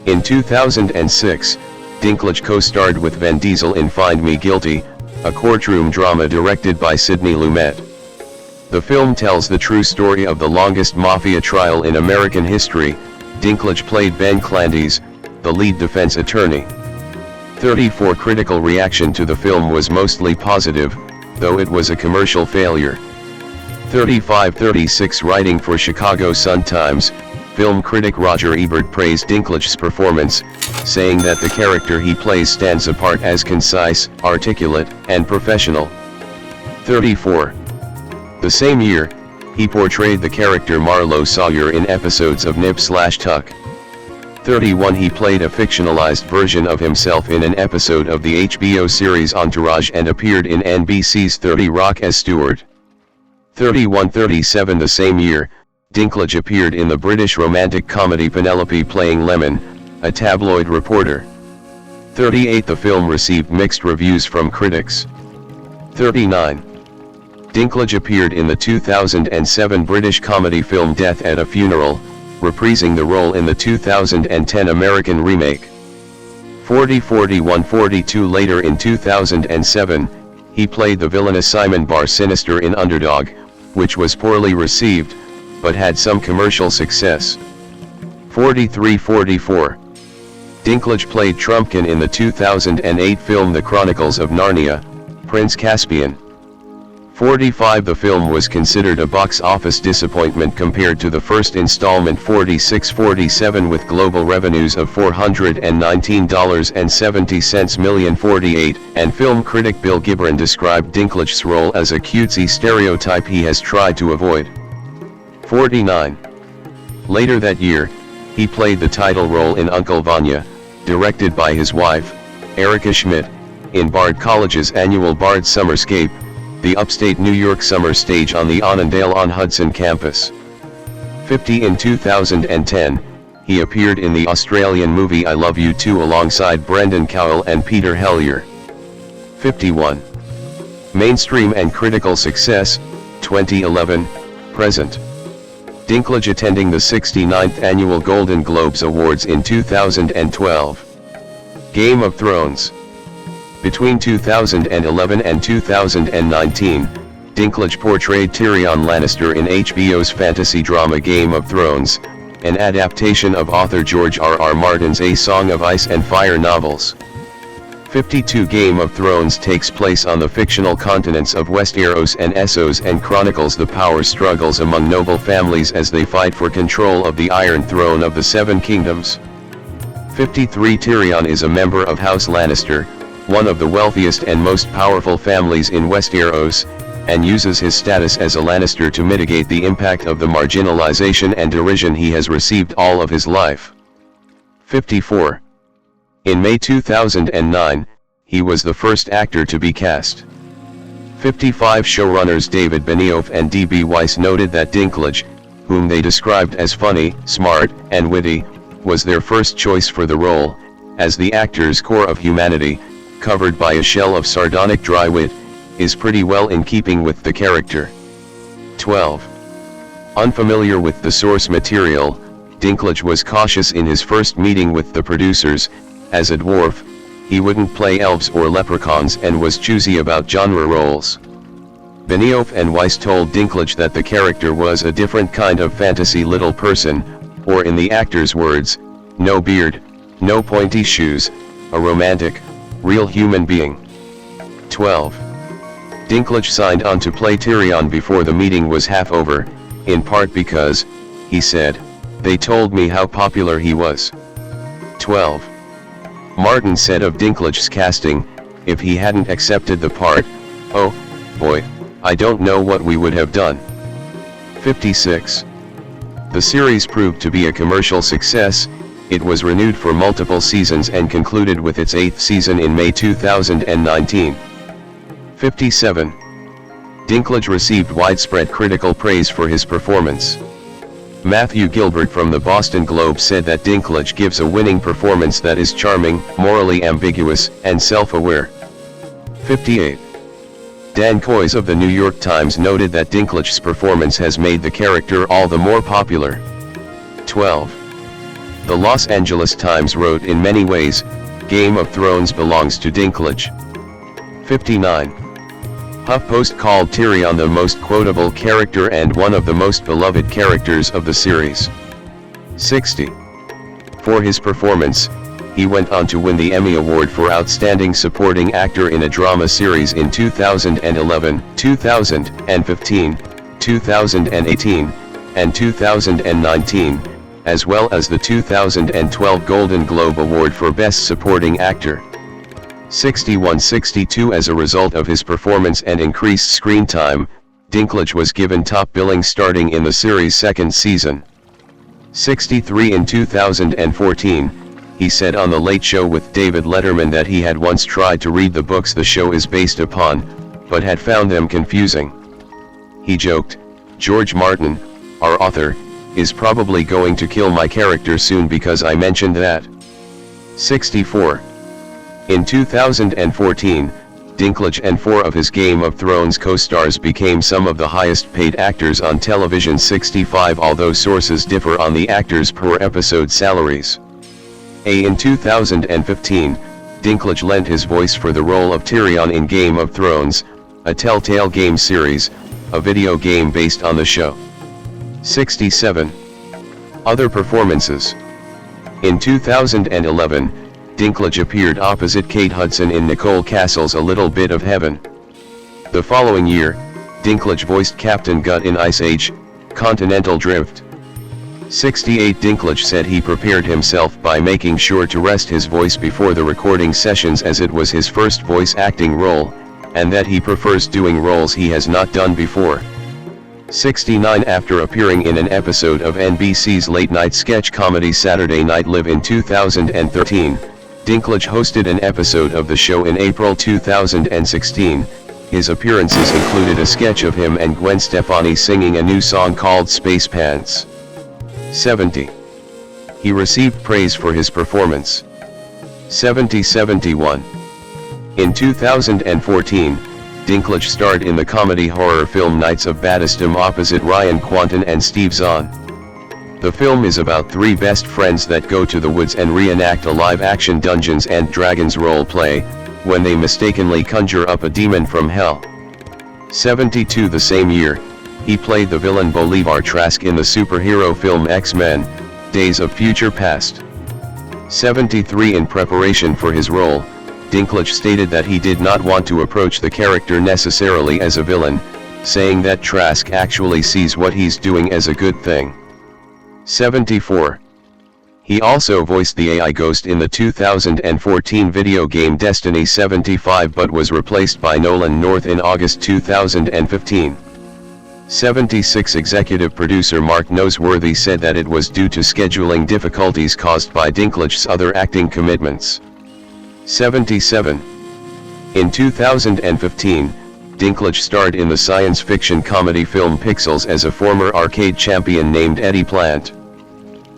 In 2006, Dinklage co-starred with Vin Diesel in Find Me Guilty, a courtroom drama directed by Sidney Lumet. The film tells the true story of the longest mafia trial in American history. Dinklage played Ben Clandies, the lead defense attorney. 34 Critical reaction to the film was mostly positive, though it was a commercial failure. 35-36 Writing for Chicago Sun-Times, film critic Roger Ebert praised Dinklage's performance, saying that the character he plays stands apart as concise, articulate, and professional. 34. The same year, he portrayed the character Marlowe Sawyer in episodes of Nip/Tuck. 31 He played a fictionalized version of himself in an episode of the HBO series Entourage and appeared in NBC's 30 Rock as Stewart. 31-37 The same year, Dinklage appeared in the British romantic comedy Penelope playing Lemon, a tabloid reporter. 38 The film received mixed reviews from critics. 39. Dinklage appeared in the 2007 British comedy film Death at a Funeral, reprising the role in the 2010 American remake. 40-41-42 Later in 2007, he played the villainous Simon Bar Sinister in Underdog, which was poorly received, but had some commercial success. 43-44. Dinklage played Trumpkin in the 2008 film The Chronicles of Narnia, Prince Caspian. 45 The film was considered a box office disappointment compared to the first installment 46-47 with global revenues of $419.70 million. 48, and film critic Bill Gibran described Dinklage's role as a cutesy stereotype he has tried to avoid. 49. Later that year, he played the title role in Uncle Vanya, directed by his wife, Erica Schmidt, in Bard College's annual Bard Summerscape, the upstate New York summer stage on the Annandale-on-Hudson campus. 50 In 2010, he appeared in the Australian movie I Love You Too alongside Brendan Cowell and Peter Hellier. 51. Mainstream and critical success, 2011, present. Dinklage attending the 69th Annual Golden Globes Awards in 2012. Game of Thrones. Between 2011 and 2019, Dinklage portrayed Tyrion Lannister in HBO's fantasy drama Game of Thrones, an adaptation of author George R.R. Martin's A Song of Ice and Fire novels. 52 Game of Thrones takes place on the fictional continents of Westeros and Essos and chronicles the power struggles among noble families as they fight for control of the Iron Throne of the Seven Kingdoms. 53 Tyrion is a member of House Lannister, one of the wealthiest and most powerful families in Westeros, and uses his status as a Lannister to mitigate the impact of the marginalization and derision he has received all of his life. 54. In May 2009, he was the first actor to be cast. 55 Showrunners David Benioff and D.B. Weiss noted that Dinklage, whom they described as funny, smart, and witty, was their first choice for the role, as the actor's core of humanity, covered by a shell of sardonic dry wit, is pretty well in keeping with the character. 12. Unfamiliar with the source material, Dinklage was cautious in his first meeting with the producers. As a dwarf, he wouldn't play elves or leprechauns and was choosy about genre roles. Benioff and Weiss told Dinklage that the character was a different kind of fantasy little person, or in the actor's words, no beard, no pointy shoes, a romantic, real human being. 12. Dinklage signed on to play Tyrion before the meeting was half over, in part because, he said, they told me how popular he was. 12. Martin said of Dinklage's casting, if he hadn't accepted the part, oh, boy, I don't know what we would have done. 56. The series proved to be a commercial success. It was renewed for multiple seasons and concluded with its 8th season in May 2019. 57. Dinklage received widespread critical praise for his performance. Matthew Gilbert from the Boston Globe said that Dinklage gives a winning performance that is charming, morally ambiguous, and self-aware. 58. Dan Kois of the New York Times noted that Dinklage's performance has made the character all the more popular. 12. The Los Angeles Times wrote, in many ways, Game of Thrones belongs to Dinklage. 59. HuffPost called Tyrion the most quotable character and one of the most beloved characters of the series. 60. For his performance, he went on to win the Emmy Award for Outstanding Supporting Actor in a Drama Series in 2011, 2015, 2018, and 2019, as well as the 2012 Golden Globe Award for Best Supporting Actor. 61-62 As a result of his performance and increased screen time, Dinklage was given top billing starting in the series' second season. 63 In 2014, he said on The Late Show with David Letterman that he had once tried to read the books the show is based upon, but had found them confusing. He joked, George Martin, our author, is probably going to kill my character soon because I mentioned that. 64. In 2014, Dinklage and 4 of his Game of Thrones co-stars became some of the highest-paid actors on television. 65 Although sources differ on the actors' per-episode salaries. In 2015, Dinklage lent his voice for the role of Tyrion in Game of Thrones, a Telltale game series, a video game based on the show. 67. Other performances. In 2011, Dinklage appeared opposite Kate Hudson in Nicole Castle's A Little Bit of Heaven. The following year, Dinklage voiced Captain Gut in Ice Age: Continental Drift. 68 Dinklage said he prepared himself by making sure to rest his voice before the recording sessions as it was his first voice acting role, and that he prefers doing roles he has not done before. 69 After appearing in an episode of NBC's late-night sketch comedy Saturday Night Live in 2013, Dinklage hosted an episode of the show in April 2016. His appearances included a sketch of him and Gwen Stefani singing a new song called Space Pants. 70. He received praise for his performance. 70-71. In 2014, Dinklage starred in the comedy horror film Knights of Battistum opposite Ryan Quanten and Steve Zahn. The film is about 3 best friends that go to the woods and reenact a live-action Dungeons and Dragons role-play, when they mistakenly conjure up a demon from hell. 72 the same year, he played the villain Bolivar Trask in the superhero film X-Men, Days of Future Past. 73 in preparation for his role, Dinklage stated that he did not want to approach the character necessarily as a villain, saying that Trask actually sees what he's doing as a good thing. 74. He also voiced the AI ghost in the 2014 video game Destiny 75 but was replaced by Nolan North in August 2015. 76 Executive producer Mark Noseworthy said that it was due to scheduling difficulties caused by Dinklage's other acting commitments. 77. In 2015, Dinklage starred in the science fiction comedy film Pixels as a former arcade champion named Eddie Plant.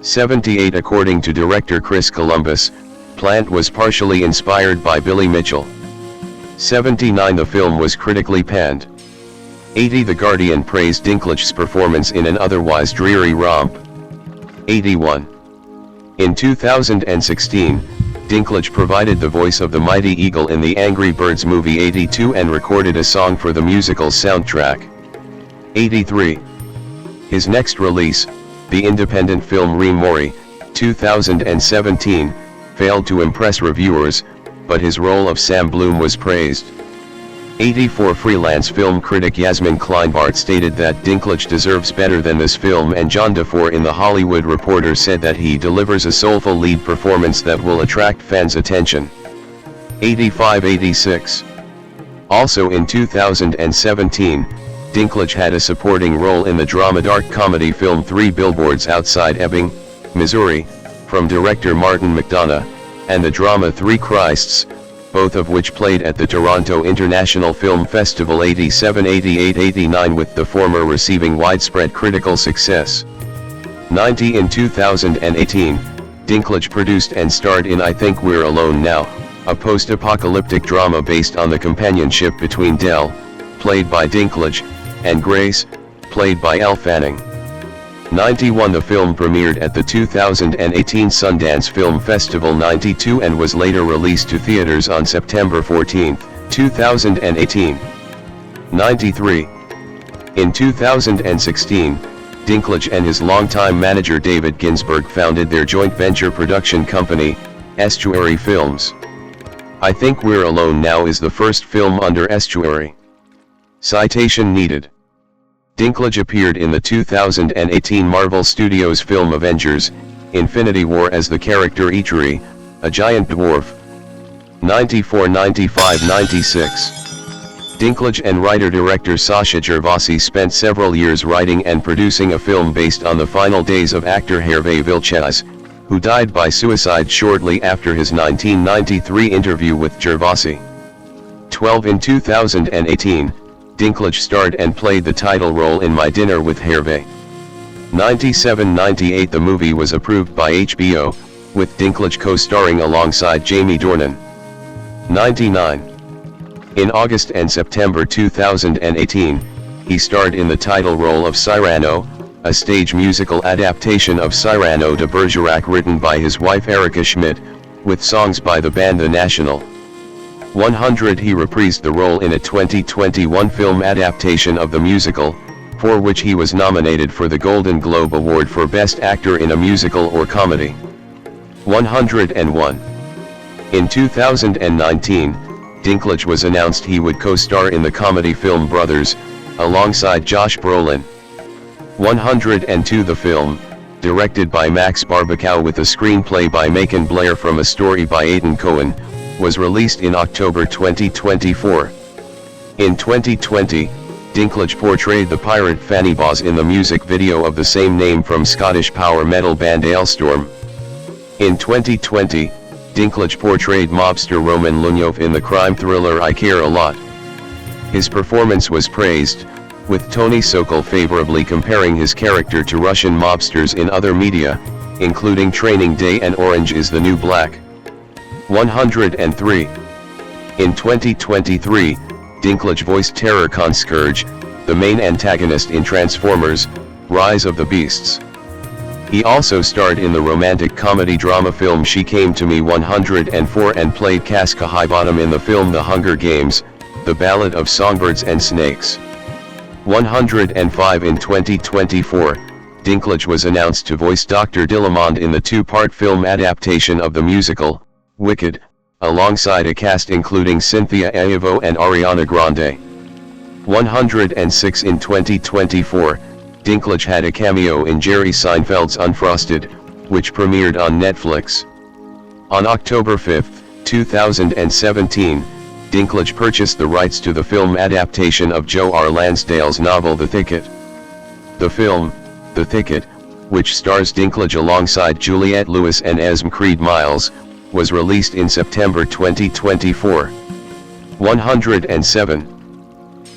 78 According to director Chris Columbus, Plant was partially inspired by Billy Mitchell. 79 The film was critically panned. 80 The Guardian praised Dinklage's performance in an otherwise dreary romp. 81. In 2016, Dinklage provided the voice of the Mighty Eagle in the Angry Birds movie 82 and recorded a song for the musical's soundtrack. 83. His next release, the independent film Remori, 2017, failed to impress reviewers, but his role of Sam Bloom was praised. 84 Freelance film critic Yasmin Kleinbart stated that Dinklage deserves better than this film, and John DeFore in The Hollywood Reporter said that he delivers a soulful lead performance that will attract fans' attention. 85-86. Also in 2017, Dinklage had a supporting role in the drama dark comedy film 3 Billboards Outside Ebbing, Missouri, from director Martin McDonagh, and the drama 3 Christs, both of which played at the Toronto International Film Festival 87, 88, 89, with the former receiving widespread critical success. 90 In 2018, Dinklage produced and starred in I Think We're Alone Now, a post-apocalyptic drama based on the companionship between Dell, played by Dinklage, and Grace, played by Elle Fanning. 91 The film premiered at the 2018 Sundance Film Festival 92 and was later released to theaters on September 14, 2018. 93. In 2016, Dinklage and his longtime manager David Ginsburg founded their joint venture production company, Estuary Films. I Think We're Alone Now is the first film under Estuary. Citation needed. Dinklage appeared in the 2018 Marvel Studios film Avengers: Infinity War as the character Eitri, a giant dwarf. 94, 95, 96. Dinklage and writer-director Sasha Gervasi spent several years writing and producing a film based on the final days of actor Hervé Villechaize, who died by suicide shortly after his 1993 interview with Gervasi. 12 In 2018, Dinklage starred and played the title role in My Dinner with Hervé. 97-98 The movie was approved by HBO, with Dinklage co-starring alongside Jamie Dornan. 99. In August and September 2018, he starred in the title role of Cyrano, a stage musical adaptation of Cyrano de Bergerac written by his wife Erica Schmidt, with songs by the band The National. 100 He reprised the role in a 2021 film adaptation of the musical, for which he was nominated for the Golden Globe Award for Best Actor in a Musical or Comedy. 101. In 2019, Dinklage was announced he would co-star in the comedy film Brothers, alongside Josh Brolin. 102 The film, directed by Max Barbacow with a screenplay by Macon Blair from a story by Aidan Cohen, was released in October 2024. In 2020, Dinklage portrayed the pirate Fanny Boz in the music video of the same name from Scottish power metal band Ailstorm. In 2020, Dinklage portrayed mobster Roman Lunyov in the crime thriller I Care a Lot. His performance was praised, with Tony Sokol favorably comparing his character to Russian mobsters in other media, including Training Day and Orange is the New Black. 103. In 2023, Dinklage voiced Terrorcon Scourge, the main antagonist in Transformers: Rise of the Beasts. He also starred in the romantic comedy drama film She Came to Me 104 and played Casca Highbottom in the film The Hunger Games: The Ballad of Songbirds and Snakes. 105 In 2024, Dinklage was announced to voice Dr. Dillamond in the two-part film adaptation of the musical, Wicked, alongside a cast including Cynthia Erivo and Ariana Grande. 106 In 2024, Dinklage had a cameo in Jerry Seinfeld's Unfrosted, which premiered on Netflix. On October 5, 2017, Dinklage purchased the rights to the film adaptation of Joe R. Lansdale's novel The Thicket. The film, The Thicket, which stars Dinklage alongside Juliette Lewis and Esme Creed Miles, was released in September 2024. 107.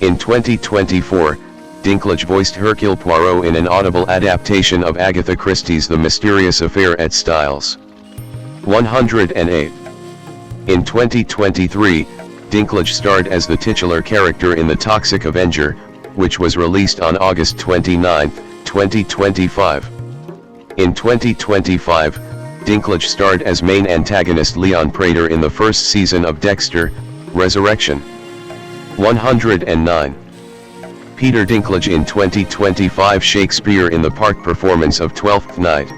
In 2024, Dinklage voiced Hercule Poirot in an audible adaptation of Agatha Christie's The Mysterious Affair at Styles. 108. In 2023, Dinklage starred as the titular character in The Toxic Avenger, which was released on August 29, 2025. In 2025, Dinklage starred as main antagonist Leon Prater in the first season of Dexter, Resurrection. 109. Peter Dinklage in 2025 Shakespeare in the Park performance of Twelfth Night.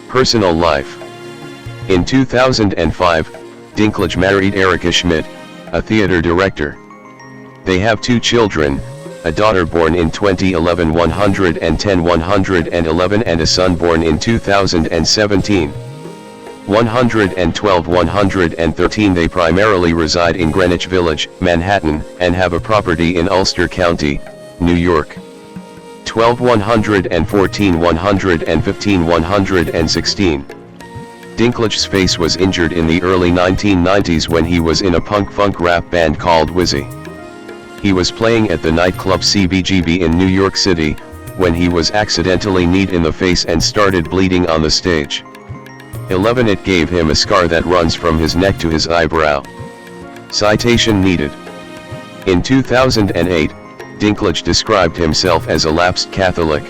Personal life. In 2005, Dinklage married Erica Schmidt, a theater director. They have 2 children, a daughter born in 2011 111 and a son born in 2017. 112 113 They primarily reside in Greenwich Village, Manhattan, and have a property in Ulster County, New York. 12 114 115 116 Dinklage's face was injured in the early 1990s when he was in a punk-funk rap band called Wizzy. He was playing at the nightclub CBGB in New York City, when he was accidentally kneed in the face and started bleeding on the stage. 11 It gave him a scar that runs from his neck to his eyebrow. Citation needed. In 2008, Dinklage described himself as a lapsed Catholic.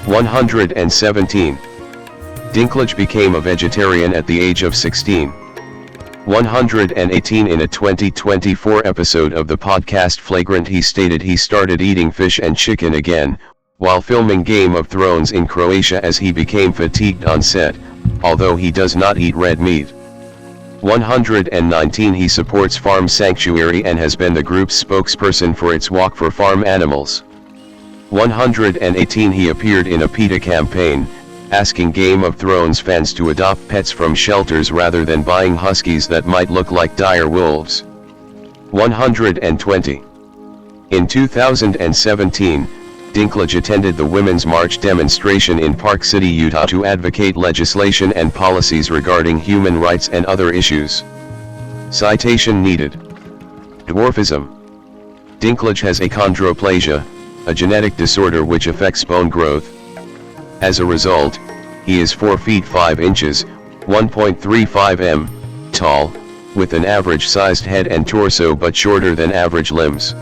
117. Dinklage became a vegetarian at the age of 16. 118 In a 2024 episode of the podcast Flagrant he stated he started eating fish and chicken again, while filming Game of Thrones in Croatia as he became fatigued on set, although he does not eat red meat. 119 He supports Farm Sanctuary and has been the group's spokesperson for its Walk for Farm Animals. 118 He appeared in a PETA campaign, asking Game of Thrones fans to adopt pets from shelters rather than buying huskies that might look like dire wolves. 120. In 2017, Dinklage attended the Women's March demonstration in Park City, Utah to advocate legislation and policies regarding human rights and other issues. Citation needed. Dwarfism. Dinklage has achondroplasia, a genetic disorder which affects bone growth. As a result, he is 4 feet 5 inches, 1.35 m, tall, with an average-sized head and torso but shorter than average limbs.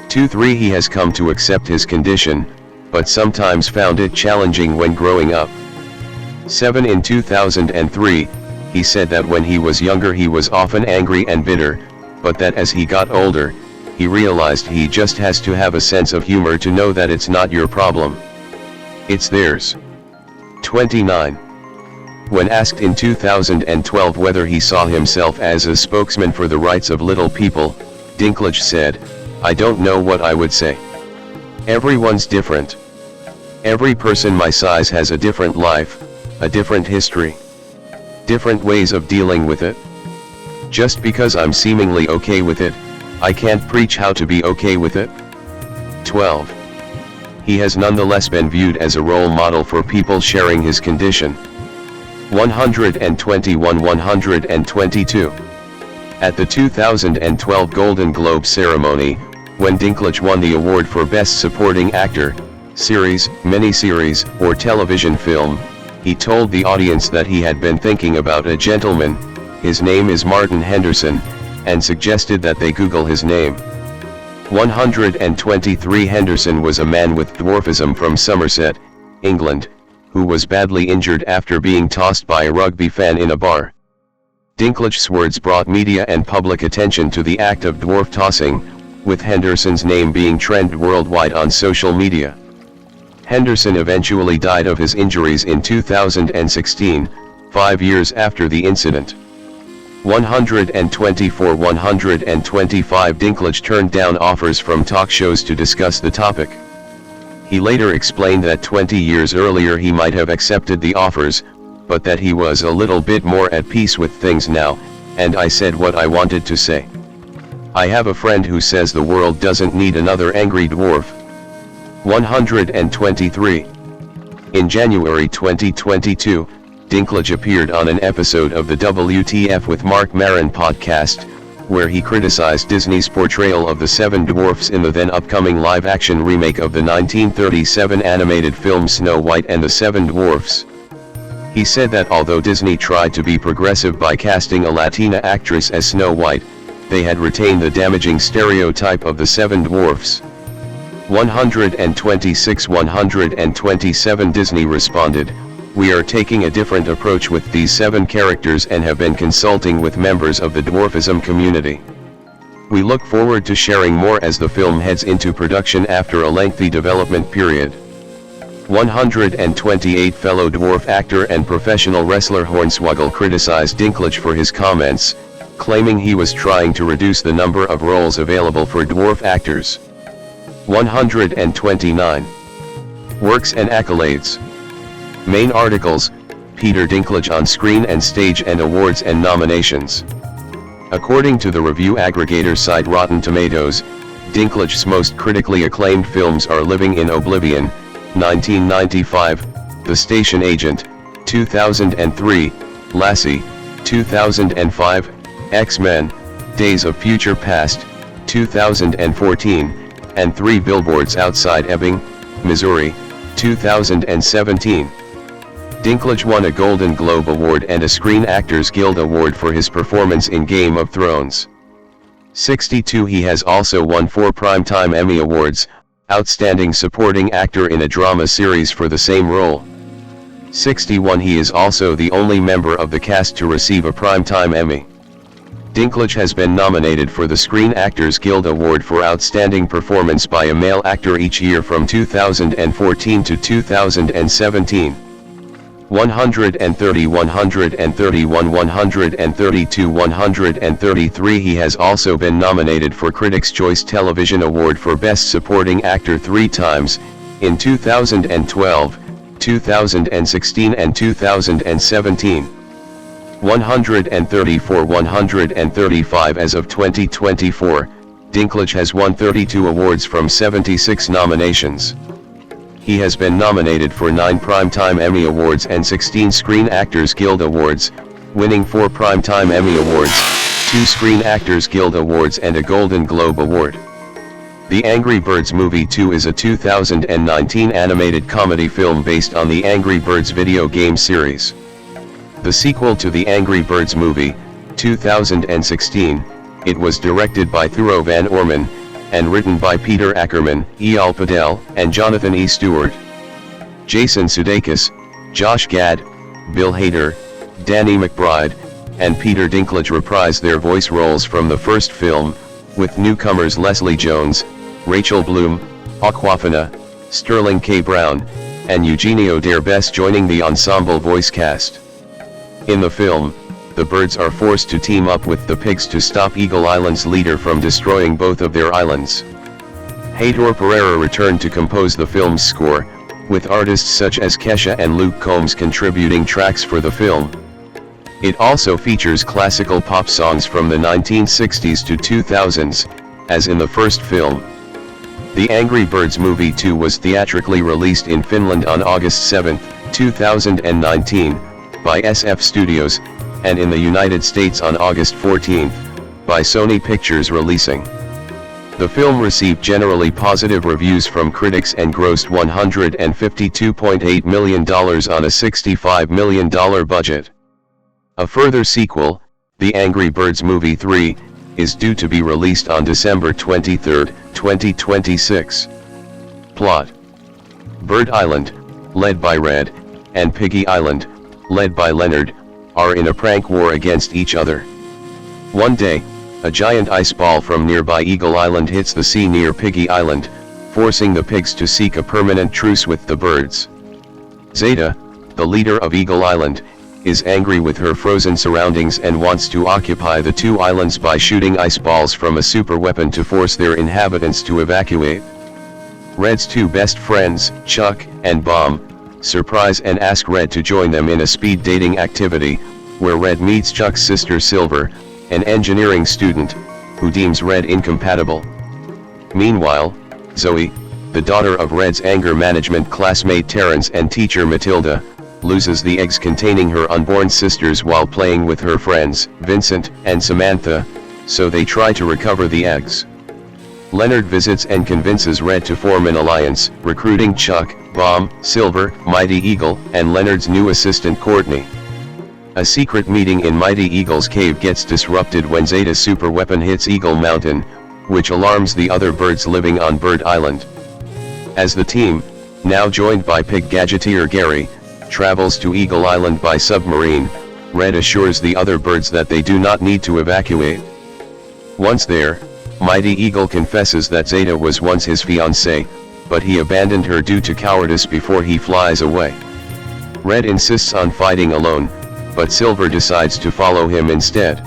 2-3 He has come to accept his condition, but sometimes found it challenging when growing up. 7 In 2003, he said that when he was younger he was often angry and bitter, but that as he got older, he realized he just has to have a sense of humor to know that it's not your problem. It's theirs. 29. When asked in 2012 whether he saw himself as a spokesman for the rights of little people, Dinklage said, "I don't know what I would say. Everyone's different. Every person my size has a different life, a different history, different ways of dealing with it. Just because I'm seemingly okay with it, I can't preach how to be okay with it." 12. He has nonetheless been viewed as a role model for people sharing his condition. 121 122. At the 2012 Golden Globe ceremony, when Dinklage won the award for Best Supporting Actor, Series, Miniseries, or Television Film, he told the audience that he had been thinking about a gentleman, his name is Martin Henderson, and suggested that they Google his name. 123 Henderson was a man with dwarfism from Somerset, England, who was badly injured after being tossed by a rugby fan in a bar. Dinklage's words brought media and public attention to the act of dwarf tossing, with Henderson's name being trended worldwide on social media. Henderson eventually died of his injuries in 2016, 5 years after the incident. 125 Dinklage turned down offers from talk shows to discuss the topic. He later explained that 20 years earlier he might have accepted the offers, but that he was a little bit more at peace with things now, and I said what I wanted to say. I have a friend who says the world doesn't need another angry dwarf. 123. In January 2022, Dinklage appeared on an episode of the WTF with Marc Maron podcast, where he criticized Disney's portrayal of the Seven Dwarfs in the then-upcoming live-action remake of the 1937 animated film Snow White and the Seven Dwarfs. He said that although Disney tried to be progressive by casting a Latina actress as Snow White, they had retained the damaging stereotype of the Seven Dwarfs. 127 Disney responded, "We are taking a different approach with these 7 characters and have been consulting with members of the dwarfism community. We look forward to sharing more as the film heads into production after a lengthy development period." 128 Fellow dwarf actor and professional wrestler Hornswoggle criticized Dinklage for his comments, claiming he was trying to reduce the number of roles available for dwarf actors. 129. Works and accolades. Main articles, Peter Dinklage on screen and stage and awards and nominations. According to the review aggregator site Rotten Tomatoes, Dinklage's most critically acclaimed films are Living in Oblivion, 1995, The Station Agent, 2003, Lassie, 2005, X-Men, Days of Future Past, 2014, and 3 Billboards Outside Ebbing, Missouri, 2017. Dinklage won a Golden Globe Award and a Screen Actors Guild Award for his performance in Game of Thrones. 62 He has also won 4 Primetime Emmy Awards, Outstanding Supporting Actor in a Drama Series for the same role. 61 He is also the only member of the cast to receive a Primetime Emmy. Dinklage has been nominated for the Screen Actors Guild Award for Outstanding Performance by a Male Actor each year from 2014 to 2017. 130 131 132 133 He has also been nominated for Critics' Choice Television Award for Best Supporting Actor 3 times, in 2012, 2016 and 2017. 134 135 As of 2024, Dinklage has won 32 awards from 76 nominations. He has been nominated for 9 Primetime Emmy Awards and 16 Screen Actors Guild Awards, winning 4 Primetime Emmy Awards, 2 Screen Actors Guild Awards and a Golden Globe Award. The Angry Birds Movie 2 is a 2019 animated comedy film based on the Angry Birds video game series. The sequel to the Angry Birds movie, 2016, it was directed by Thurop and Orman, and written by Peter Ackerman, Eyal Padel, and Jonathan E. Stewart. Jason Sudeikis, Josh Gad, Bill Hader, Danny McBride, and Peter Dinklage reprised their voice roles from the first film, with newcomers Leslie Jones, Rachel Bloom, Awkwafina, Sterling K. Brown, and Eugenio Derbez joining the ensemble voice cast. In the film, the birds are forced to team up with the pigs to stop Eagle Island's leader from destroying both of their islands. Heitor Pereira returned to compose the film's score, with artists such as Kesha and Luke Combs contributing tracks for the film. It also features classical pop songs from the 1960s to 2000s, as in the first film. The Angry Birds Movie 2 was theatrically released in Finland on August 7, 2019, by SF Studios, and in the United States on August 14, by Sony Pictures Releasing. The film received generally positive reviews from critics and grossed $152.8 million on a $65 million budget. A further sequel, The Angry Birds Movie 3, is due to be released on December 23, 2026. Plot: Bird Island, led by Red, and Piggy Island, led by Leonard, are in a prank war against each other. One day, a giant ice ball from nearby Eagle Island hits the sea near Piggy Island, forcing the pigs to seek a permanent truce with the birds. Zeta, the leader of Eagle Island, is angry with her frozen surroundings and wants to occupy the two islands by shooting ice balls from a super weapon to force their inhabitants to evacuate. Red's two best friends, Chuck and Bomb, surprise and ask Red to join them in a speed dating activity, where Red meets Chuck's sister Silver, an engineering student, who deems Red incompatible. Meanwhile, Zoe, the daughter of Red's anger management classmate Terrence and teacher Matilda, loses the eggs containing her unborn sisters while playing with her friends, Vincent and Samantha, so they try to recover the eggs. Leonard visits and convinces Red to form an alliance, recruiting Chuck, Bomb, Silver, Mighty Eagle, and Leonard's new assistant Courtney. A secret meeting in Mighty Eagle's cave gets disrupted when Zeta's super weapon hits Eagle Mountain, which alarms the other birds living on Bird Island. As the team, now joined by pig gadgeteer Garry, travels to Eagle Island by submarine, Red assures the other birds that they do not need to evacuate. Once there, Mighty Eagle confesses that Zeta was once his fiancée, but he abandoned her due to cowardice before he flies away. Red insists on fighting alone, but Silver decides to follow him instead.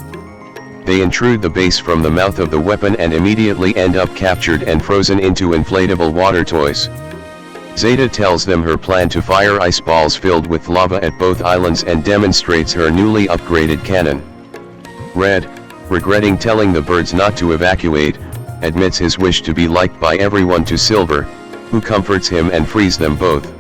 They intrude the base from the mouth of the weapon and immediately end up captured and frozen into inflatable water toys. Zeta tells them her plan to fire ice balls filled with lava at both islands and demonstrates her newly upgraded cannon. Red, regretting telling the birds not to evacuate, admits his wish to be liked by everyone to Silver, who comforts him and frees them both.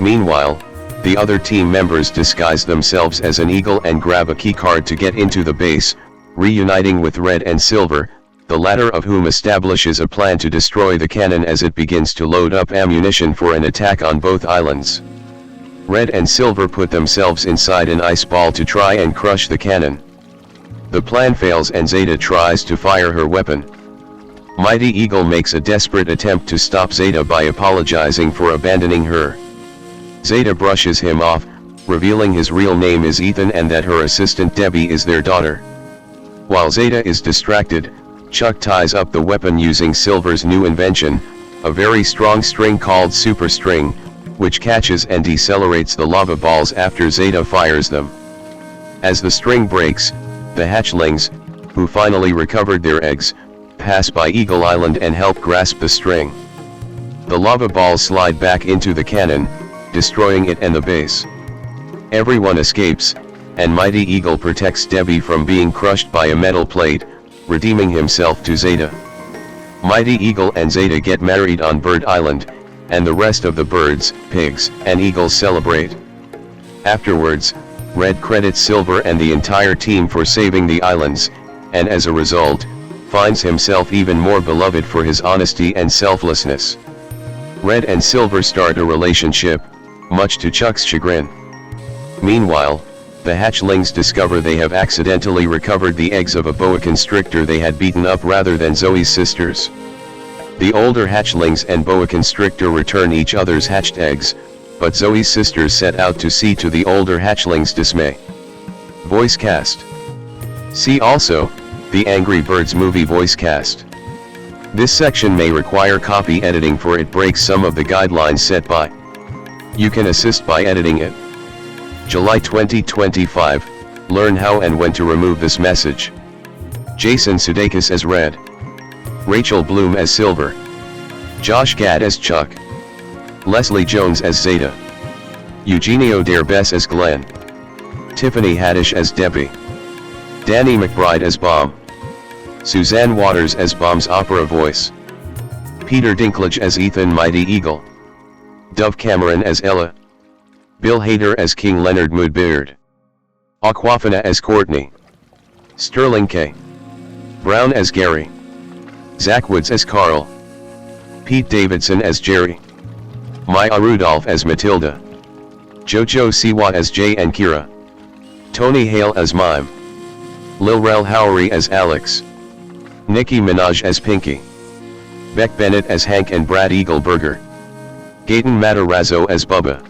Meanwhile, the other team members disguise themselves as an eagle and grab a keycard to get into the base, reuniting with Red and Silver, the latter of whom establishes a plan to destroy the cannon as it begins to load up ammunition for an attack on both islands. Red and Silver put themselves inside an ice ball to try and crush the cannon. The plan fails and Zeta tries to fire her weapon. Mighty Eagle makes a desperate attempt to stop Zeta by apologizing for abandoning her. Zeta brushes him off, revealing his real name is Ethan and that her assistant Debbie is their daughter. While Zeta is distracted, Chuck ties up the weapon using Silver's new invention, a very strong string called Super String, which catches and decelerates the lava balls after Zeta fires them. As the string breaks, the hatchlings, who finally recovered their eggs, pass by Eagle Island and help grasp the string. The lava balls slide back into the cannon, destroying it and the base. Everyone escapes, and Mighty Eagle protects Debbie from being crushed by a metal plate, redeeming himself to Zeta. Mighty Eagle and Zeta get married on Bird Island, and the rest of the birds, pigs, and eagles celebrate. Afterwards, Red credits Silver and the entire team for saving the islands, and as a result, finds himself even more beloved for his honesty and selflessness. Red and Silver start a relationship, much to Chuck's chagrin. Meanwhile, the hatchlings discover they have accidentally recovered the eggs of a boa constrictor they had beaten up rather than Zoe's sisters. The older hatchlings and boa constrictor return each other's hatched eggs, but Zoe's sisters set out to see to the older hatchlings' dismay. Voice cast. See also, the Angry Birds movie voice cast. This section may require copy editing for it breaks some of the guidelines set by. You can assist by editing it. July 2025, learn how and when to remove this message. Jason Sudeikis as Red. Rachel Bloom as Silver. Josh Gad as Chuck. Leslie Jones as Zeta. Eugenio Derbez as Glenn. Tiffany Haddish as Debbie. Danny McBride as Bomb. Suzanne Waters as Bomb's opera voice. Peter Dinklage as Ethan Mighty Eagle. Dove Cameron as Ella. Bill Hader as King Leonard Moodbeard. Awkwafina as Courtney. Sterling K. Brown as Garry. Zach Woods as Carl. Pete Davidson as Jerry. Maya Rudolph as Matilda. Jojo Siwa as Jay and Kira. Tony Hale as Mime. Lil Rel Howery as Alex. Nicki Minaj as Pinky. Beck Bennett as Hank and Brad Eagleburger. Gaten Matarazzo as Bubba.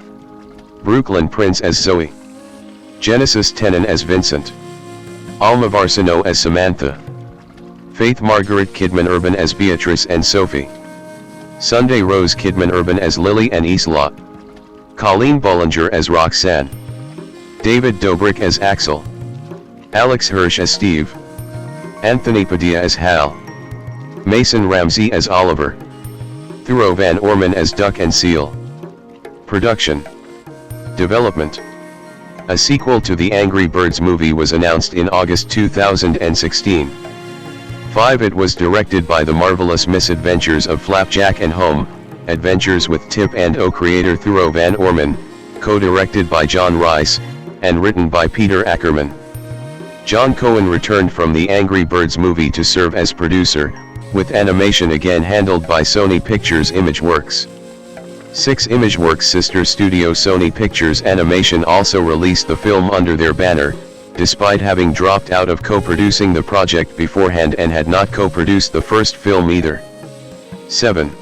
Brooklyn Prince as Zoe. Genesis Tenon as Vincent. Alma Varsano as Samantha. Faith Margaret Kidman Urban as Beatrice and Sophie. Sunday Rose Kidman Urban as Lily and Isla. Colleen Bollinger as Roxanne. David Dobrik as Axel. Alex Hirsch as Steve. Anthony Padilla as Hal. Mason Ramsey as Oliver. Thurop and Orman as Duck and Seal. Production. Development. A sequel to the Angry Birds movie was announced in August 2016. 5. It was directed by The Marvelous Misadventures of Flapjack and Home Adventures with Tip and O creator Thurop and Orman, co-directed by John Rice, and written by Peter Ackerman. John Cohen returned from the Angry Birds movie to serve as producer, with animation again handled by Sony Pictures Imageworks. 6. Imageworks' sister studio Sony Pictures Animation also released the film under their banner, despite having dropped out of co-producing the project beforehand and had not co-produced the first film either. 7.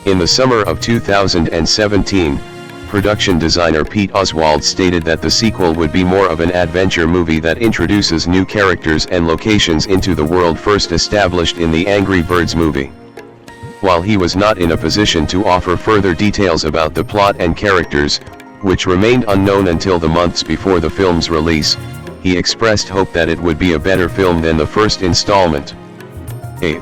In the summer of 2017, production designer Pete Oswald stated that the sequel would be more of an adventure movie that introduces new characters and locations into the world first established in the Angry Birds movie. While he was not in a position to offer further details about the plot and characters, which remained unknown until the months before the film's release, he expressed hope that it would be a better film than the first installment. 8.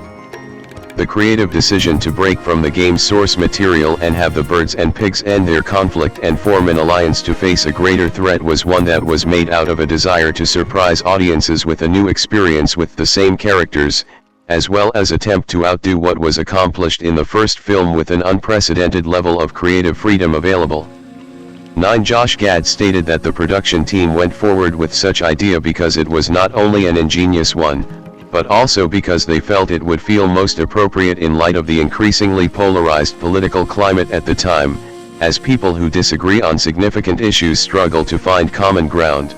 The creative decision to break from the game's source material and have the birds and pigs end their conflict and form an alliance to face a greater threat was one that was made out of a desire to surprise audiences with a new experience with the same characters, as well as attempt to outdo what was accomplished in the first film with an unprecedented level of creative freedom available. 9. Josh Gad stated that the production team went forward with such idea because it was not only an ingenious one, but also because they felt it would feel most appropriate in light of the increasingly polarized political climate at the time, as people who disagree on significant issues struggle to find common ground.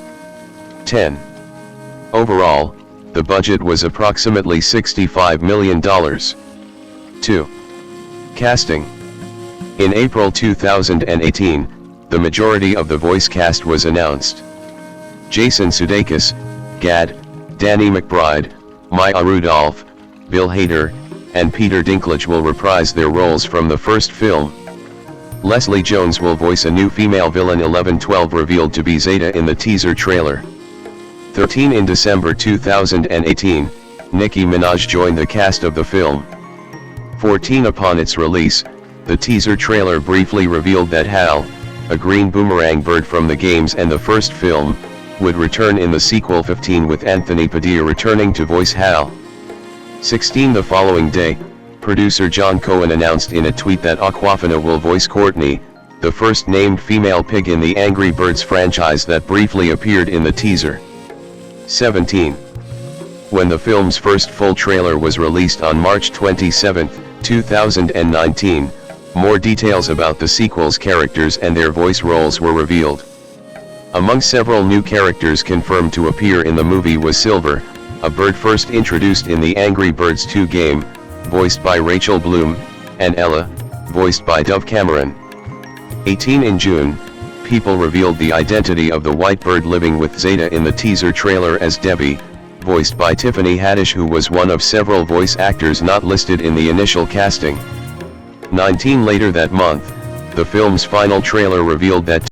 10. Overall, the budget was approximately $65 million. 2. Casting. In April 2018, the majority of the voice cast was announced. Jason Sudeikis, Gad, Danny McBride, Maya Rudolph, Bill Hader, and Peter Dinklage will reprise their roles from the first film. Leslie Jones will voice a new female villain 1112 revealed to be Zeta in the teaser trailer. 13. In December 2018, Nicki Minaj joined the cast of the film. 14. Upon its release, the teaser trailer briefly revealed that Hal, a green boomerang bird from the games and the first film, would return in the sequel. 15. With Anthony Padilla returning to voice Hal. 16. The following day, producer John Cohen announced in a tweet that Awkwafina will voice Courtney, the first named female pig in the Angry Birds franchise that briefly appeared in the teaser. 17. When the film's first full trailer was released on March 27, 2019, more details about the sequel's characters and their voice roles were revealed. Among several new characters confirmed to appear in the movie was Silver, a bird first introduced in the Angry Birds 2 game, voiced by Rachel Bloom, and Ella, voiced by Dove Cameron. 18. In June, people revealed the identity of the white bird living with Zeta in the teaser trailer as Debbie, voiced by Tiffany Haddish, who was one of several voice actors not listed in the initial casting. 19. Later that month, the film's final trailer revealed that